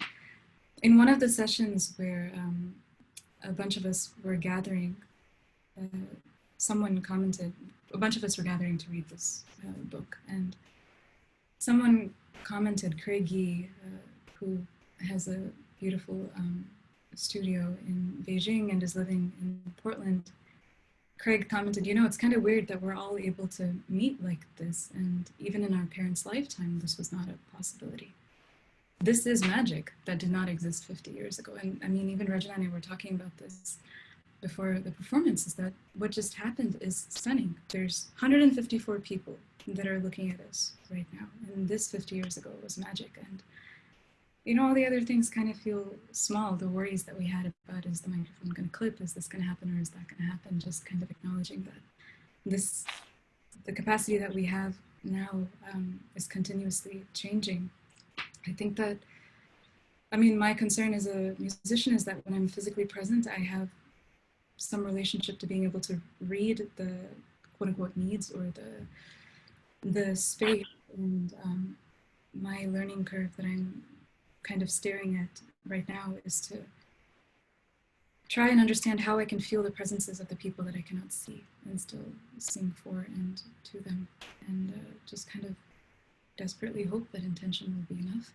in one of the sessions where a bunch of us were gathering, someone commented, a bunch of us were gathering to read this book, and someone commented, Craig Yee, who has a beautiful studio in Beijing and is living in Portland. Craig commented, you know, it's kind of weird that we're all able to meet like this, and even in our parents' lifetime, this was not a possibility. This is magic that did not exist 50 years ago. And I mean, even Rajna and I were talking about this before the performance, is that what just happened is stunning. There's 154 people that are looking at us right now. And this 50 years ago was magic. And you know, all the other things kind of feel small. The worries that we had about, is the microphone going to clip? Is this going to happen, or is that going to happen? Just kind of acknowledging that the capacity that we have now is continuously changing. I think that, I mean, my concern as a musician is that when I'm physically present, I have some relationship to being able to read the quote unquote needs or the space, and my learning curve that I'm kind of staring at right now is to try and understand how I can feel the presences of the people that I cannot see and still sing for and to them, and just kind of desperately hope that intention will be enough.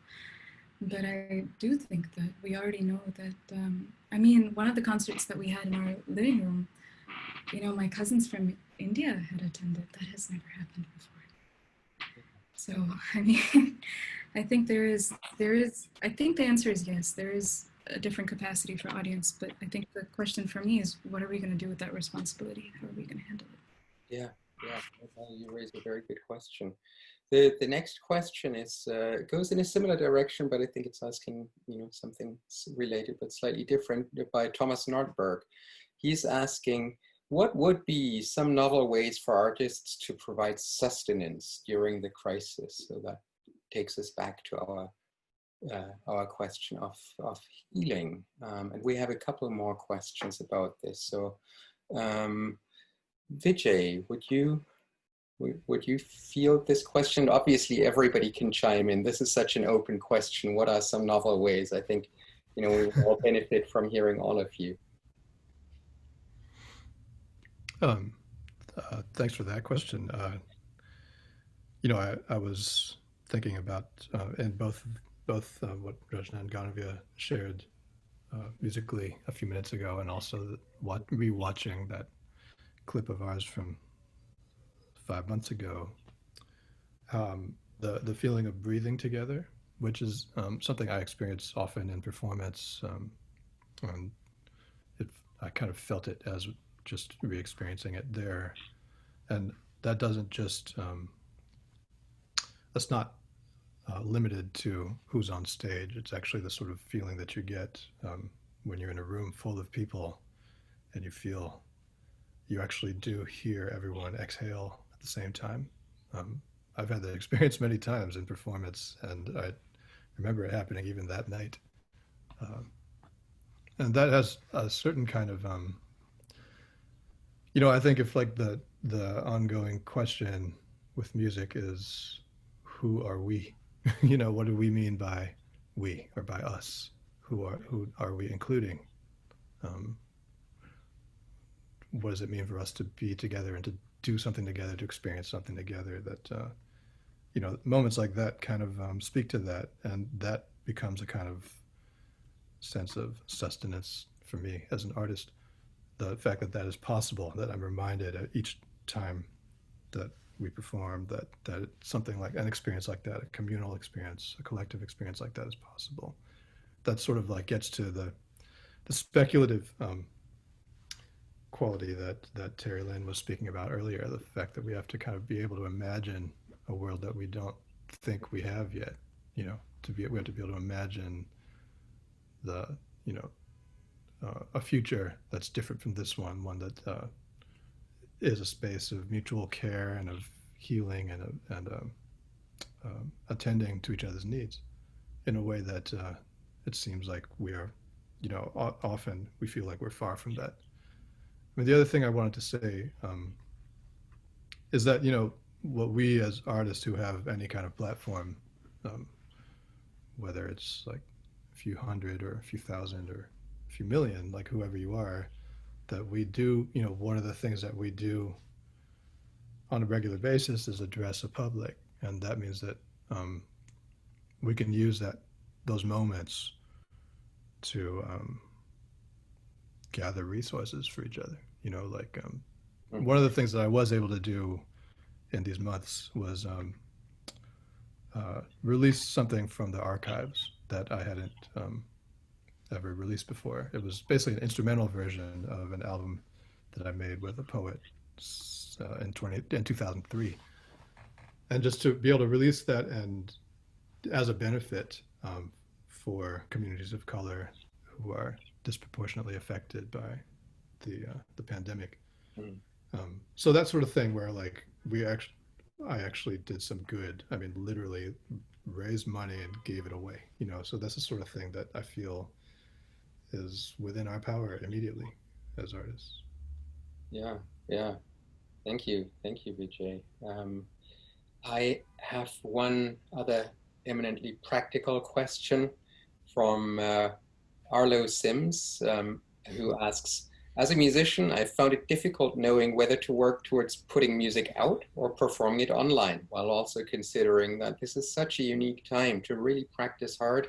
But I do think that we already know that, I mean, one of the concerts that we had in our living room, you know, my cousins from India had attended. That has never happened before. So, I mean, I think I think the answer is yes, there is a different capacity for audience, but I think the question for me is, what are we going to do with that responsibility? How are we going to handle it? Yeah, you raise a very good question. The next question is goes in a similar direction, but I think it's asking, you know, something related but slightly different, by Thomas Nordberg. He's asking, what would be some novel ways for artists to provide sustenance during the crisis? So that takes us back to our question of healing. And we have a couple more questions about this. So Vijay, would you field this question? Obviously, everybody can chime in. This is such an open question. What are some novel ways? I think, you know, we will all benefit from hearing all of you. Thanks for that question. You know, I was thinking about in both what Rajna and Ganavya shared musically a few minutes ago, and also rewatching that clip of ours from 5 months ago, the feeling of breathing together, which is something I experience often in performance. And I kind of felt it as just re-experiencing it there. And that doesn't just, that's not limited to who's on stage. It's actually the sort of feeling that you get when you're in a room full of people and you feel you actually do hear everyone exhale at the same time. I've had that experience many times in performance, and I remember it happening even that night. And that has a certain kind of, I think if like the ongoing question with music is, who are we? What do we mean by we or by us? Who are we including? What does it mean for us to be together and to do something together, to experience something together? That moments like that kind of speak to that, and that becomes a kind of sense of sustenance for me as an artist. The fact that that is possible, that I'm reminded at each time that we perform that something like an experience like that, a communal experience, a collective experience like that is possible. That sort of like gets to the speculative quality that Terri Lyne was speaking about earlier, the fact that we have to kind of be able to imagine a world that we don't think we have yet. We have to be able to imagine a future that's different from this one that is a space of mutual care and of healing and attending to each other's needs in a way that it seems like we are, often we feel like we're far from that. I mean, the other thing I wanted to say is that, what we as artists who have any kind of platform, whether it's like a few hundred or a few thousand or a few million, like whoever you are, that we do, one of the things that we do on a regular basis is address a public. And that means that we can use those moments to gather resources for each other. One of the things that I was able to do in these months was release something from the archives that I hadn't ever released before. It was basically an instrumental version of an album that I made with a poet in 2003. And just to be able to release that and as a benefit for communities of color who are disproportionately affected by the pandemic. So that sort of thing where like I actually did some good. I mean, literally raised money and gave it away, so that's the sort of thing that I feel is within our power immediately as artists. Yeah. Thank you, Vijay. I have one other eminently practical question from Arlo Sims, who asks, as a musician, I found it difficult knowing whether to work towards putting music out or performing it online, while also considering that this is such a unique time to really practice hard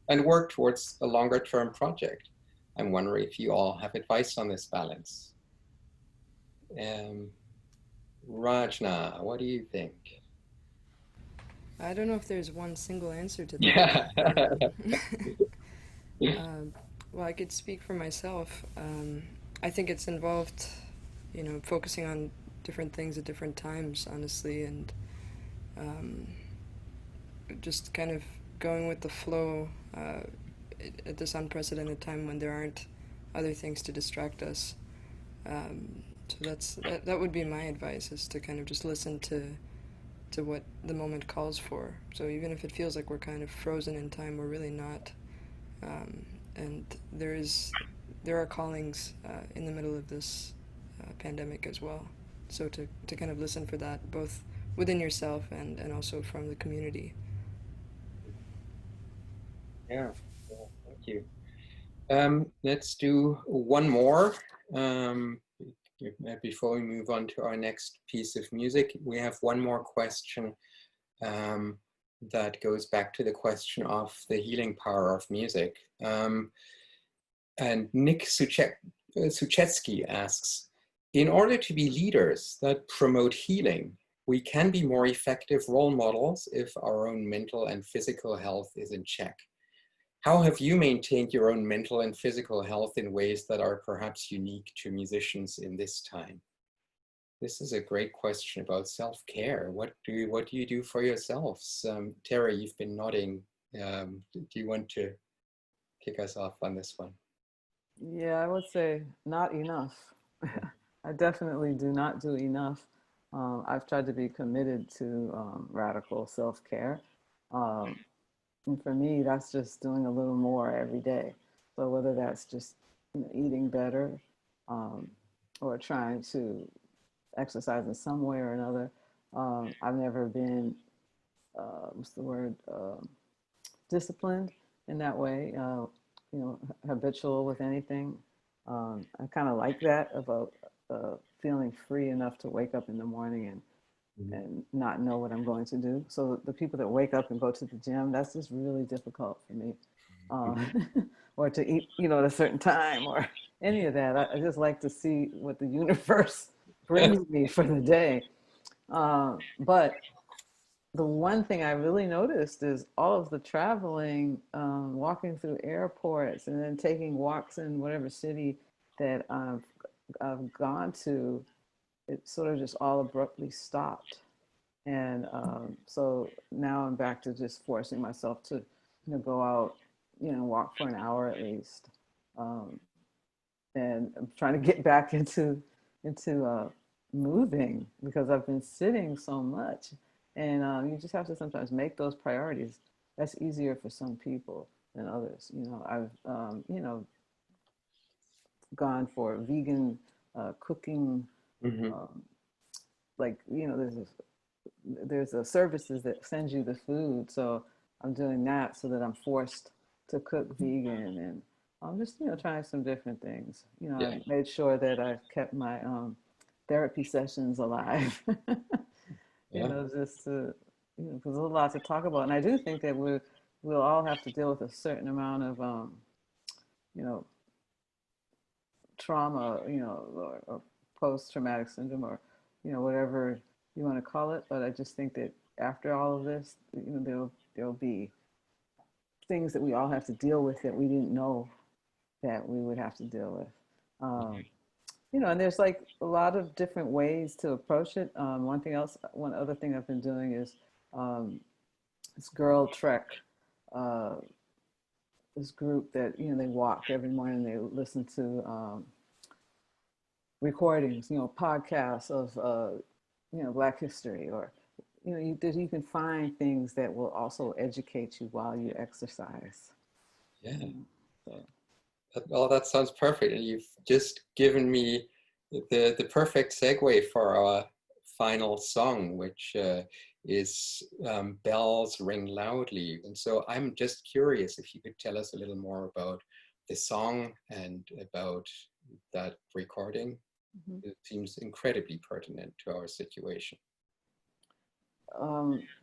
and work towards a longer term project. I'm wondering if you all have advice on this balance. Rajna, what do you think? I don't know if there's one single answer to that. Yeah. Well, I could speak for myself. I think it's involved, focusing on different things at different times, honestly, and just kind of going with the flow at this unprecedented time when there aren't other things to distract us. So that would be my advice, is to kind of just listen to what the moment calls for. So even if it feels like we're kind of frozen in time, we're really not. And there are callings in the middle of this pandemic as well. So to kind of listen for that, both within yourself and also from the community. Yeah, thank you. Let's do one more. Before we move on to our next piece of music, we have one more question that goes back to the question of the healing power of music. And Nick Suchetsky asks, in order to be leaders that promote healing, we can be more effective role models if our own mental and physical health is in check. How have you maintained your own mental and physical health in ways that are perhaps unique to musicians in this time? This is a great question about self-care. What do you do for yourselves? Terri, you've been nodding. Do you want to kick us off on this one? Yeah, I would say not enough. I definitely do not do enough. I've tried to be committed to radical self-care. And for me, that's just doing a little more every day. So whether that's just eating better or trying to exercise in some way or another. I've never been, disciplined in that way, habitual with anything. I kind of like that about feeling free enough to wake up in the morning and not know what I'm going to do. So the people that wake up and go to the gym, that's just really difficult for me. Or to eat, at a certain time or any of that. I just like to see what the universe brings me for the day. But the one thing I really noticed is all of the traveling, walking through airports and then taking walks in whatever city that I've gone to, it sort of just all abruptly stopped. And so now I'm back to just forcing myself to go out, walk for an hour at least. And I'm trying to get back into moving because I've been sitting so much. And you just have to sometimes make those priorities. That's easier for some people than others. I've gone for vegan cooking. There's a services that send you the food. So I'm doing that so that I'm forced to cook vegan, and I'm just trying some different things. I made sure that I've kept my therapy sessions alive. Just to, because there's a lot to talk about. And I do think that we'll all have to deal with a certain amount of, trauma, or post-traumatic syndrome, or, whatever you want to call it. But I just think that after all of this, there'll be things that we all have to deal with that we didn't know that we would have to deal with. And there's like a lot of different ways to approach it. One other thing I've been doing is this Girl Trek, this group that, they walk every morning, they listen to recordings, podcasts of, Black history, or, you can find things that will also educate you while you exercise. Yeah. Well, that sounds perfect. And you've just given me the perfect segue for our final song, which is Bells Ring Loudly. And so I'm just curious if you could tell us a little more about the song and about that recording. It seems incredibly pertinent to our situation.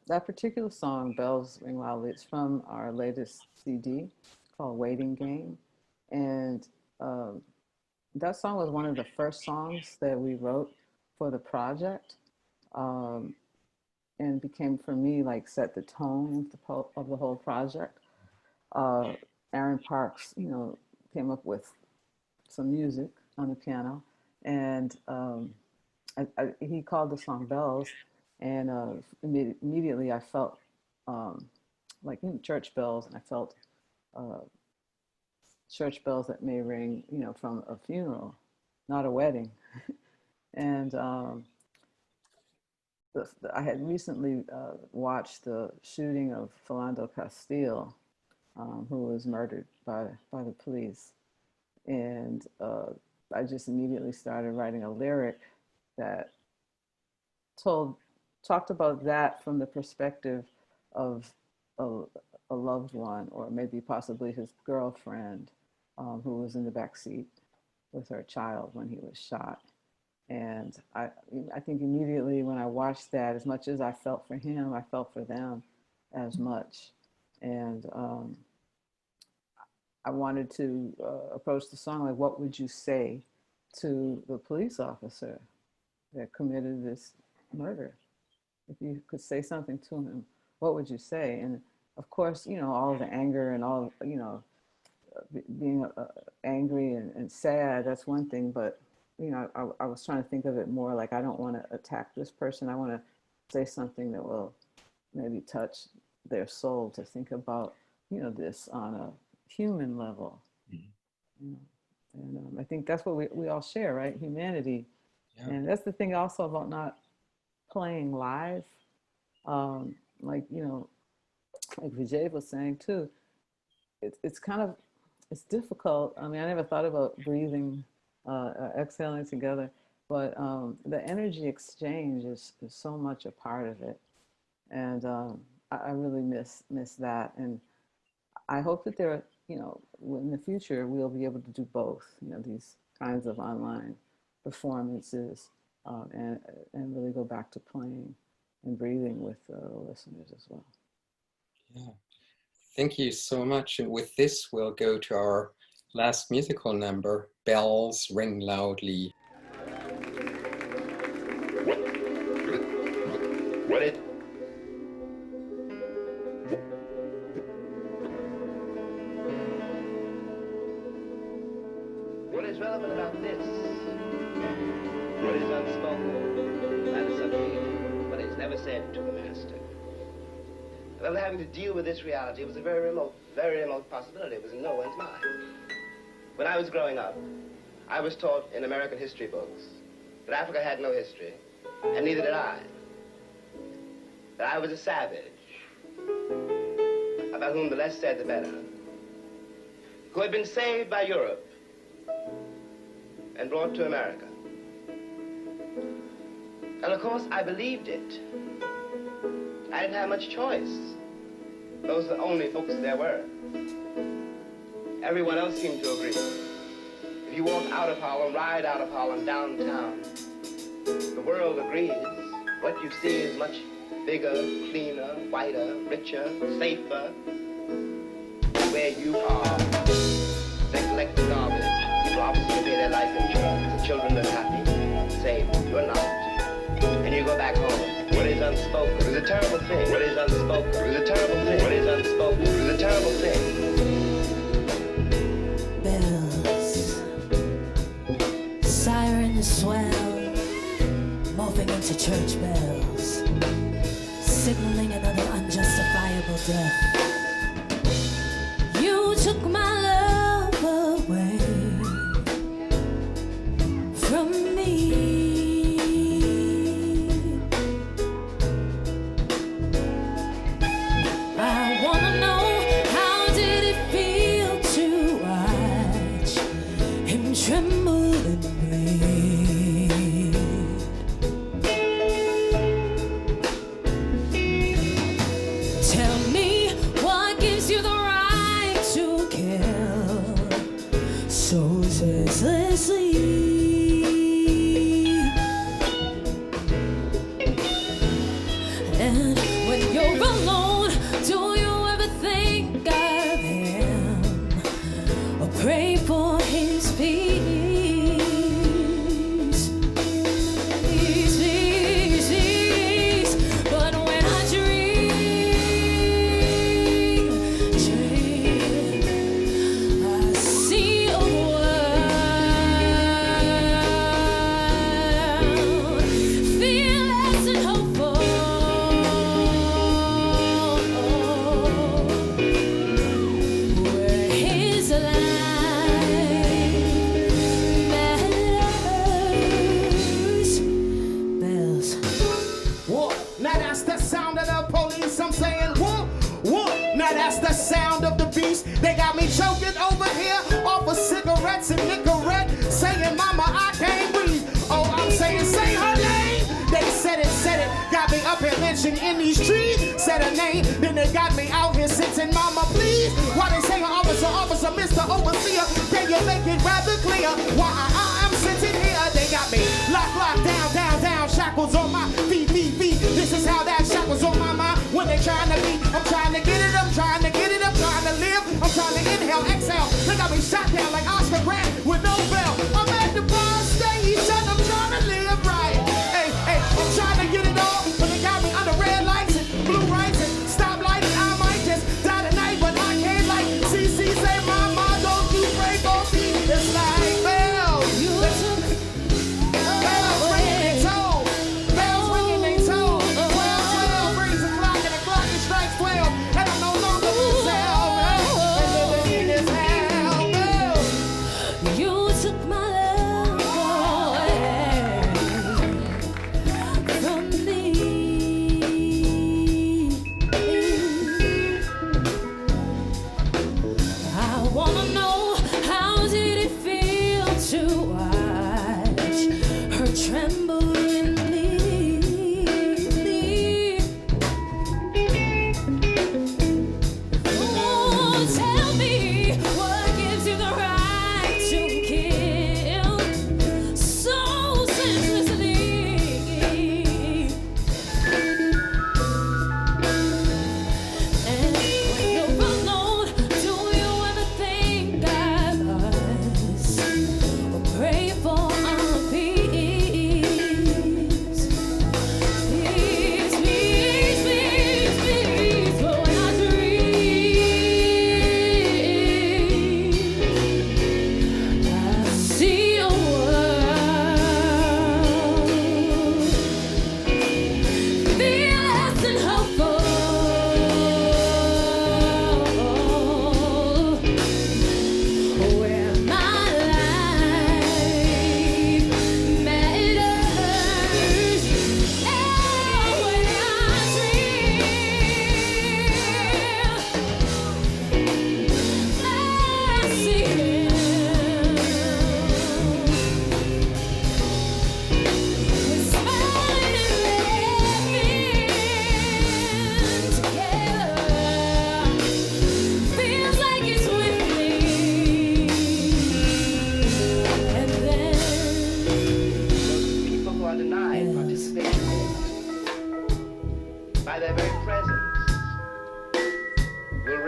That particular song, Bells Ring Loudly, it's from our latest CD called Waiting Game. And that song was one of the first songs that we wrote for the project, and became, for me, like set the tone of the whole project. Aaron Parks, came up with some music on the piano, and he called the song Bells, and immediately I felt like church bells, and I felt church bells that may ring, from a funeral, not a wedding. And I had recently watched the shooting of Philando Castile, who was murdered by the police. And I just immediately started writing a lyric that talked about that from the perspective of a loved one, or maybe possibly his girlfriend, who was in the back seat with her child when he was shot. And I think immediately when I watched that, as much as I felt for him, I felt for them as much. And I wanted to approach the song like, what would you say to the police officer that committed this murder? if you could say something to him, what would you say? And of course, you know, all the anger and all, you know, being angry and sad, that's one thing. But, you know, I was trying to think of it more like, I don't want to attack this person. I want to say something that will maybe touch their soul to think about, you know, this on a human level. Mm-hmm. You know? And I think that's what we all share, right? Humanity. Yeah. And that's the thing also about not playing live. Like, you know, like Vijay was saying too, it's kind of, it's difficult. I mean, I never thought about breathing, exhaling together, but the energy exchange is so much a part of it. And I really miss that. And I hope that there are, you know, in the future, we'll be able to do both, you know, these kinds of online performances and really go back to playing and breathing with the listeners as well. Yeah, thank you so much. And with this, we'll go to our last musical number, Bells Ring Loudly. What is relevant about this? What is unspoken by the subject? What is never said to the master? Well, having to deal with this reality was a very remote possibility. It was in no one's mind. When I was growing up, I was taught in American history books that Africa had no history, and neither did I. That I was a savage, about whom the less said the better, who had been saved by Europe and brought to America. And of course, I believed it. I didn't have much choice. Those are the only books there were. Everyone else seemed to agree. If you walk out of Harlem, ride out of Harlem, downtown, the world agrees. What you see is much bigger, cleaner, whiter, richer, safer. Where you are, they collect the garbage. People obviously pay their life insurance. The children are happy, safe. You're not. And you go back home. What is unspoken is a terrible thing. What is unspoken is a terrible thing. What is unspoken is a terrible thing. Bells, sirens swell, morphing into church bells, signaling another unjustifiable death. You took my love away from me. In these trees, said her name, then they got me out here sitting, mama, please. Why they say officer, officer, Mr. Overseer? Can you make it rather clear why I'm sitting here? They got me locked down, shackles on my feet. This is how that shackles on my mind when they trying to be. I'm trying to get it, I'm trying to live, I'm trying to inhale, exhale. They got me shot down like Oscar Grant with no bell. I'm at the bar stage and I'm trying to live right. Hey, I'm trying to get it all, but they got me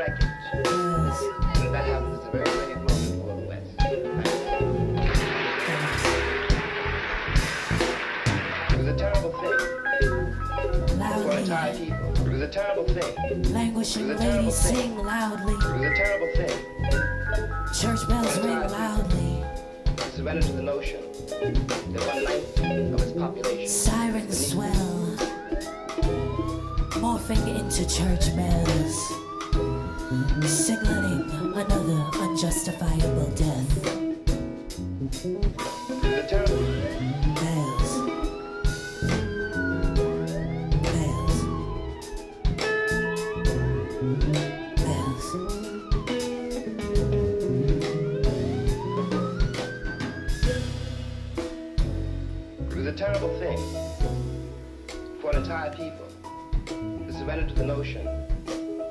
records. And that happens, it's a very brilliant moment for the West. It was a terrible thing for entire people. It was a terrible thing. Languishing ladies sing loudly. It was a terrible thing. Church bells ring loudly. To surrender to the notion that 1/9 of its population. Sirens swell, morphing into church bells, signaling another unjustifiable death. It was a terrible Bells. Bells. Bells. It was a terrible thing for an entire people to surrender to the notion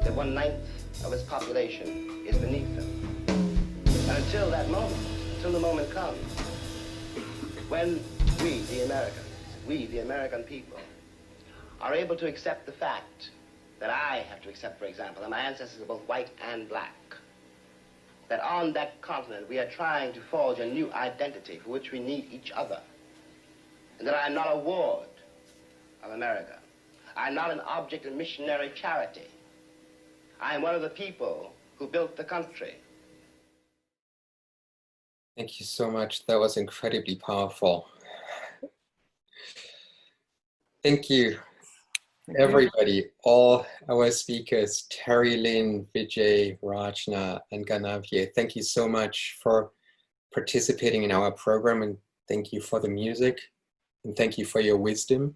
that 1/9 of its population is beneath them. And until that moment, until the moment comes, when we, the American people, are able to accept the fact that I have to accept, for example, that my ancestors are both white and black, that on that continent we are trying to forge a new identity for which we need each other, and that I am not a ward of America. I am not an object of missionary charity. I am one of the people who built the country. Thank you so much. That was incredibly powerful. Thank you, everybody, all our speakers, Terri Lyne, Vijay, Rajna, and Ganavya. Thank you so much for participating in our program, and thank you for the music, and thank you for your wisdom,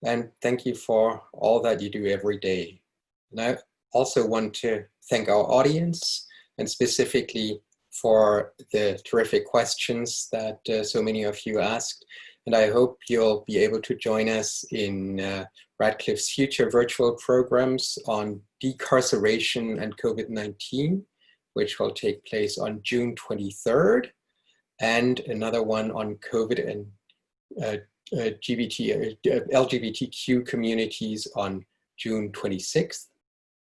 and thank you for all that you do every day. And I also want to thank our audience, and specifically for the terrific questions that so many of you asked. And I hope you'll be able to join us in Radcliffe's future virtual programs on decarceration and COVID-19, which will take place on June 23rd, and another one on COVID and LGBTQ communities on June 26th,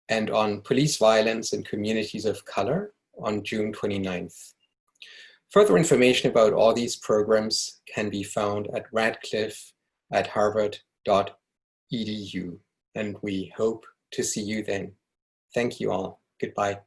and on police violence in communities of color on June 29th. Further information about all these programs can be found at radcliffe@harvard.edu, and we hope to see you then. Thank you all. Goodbye.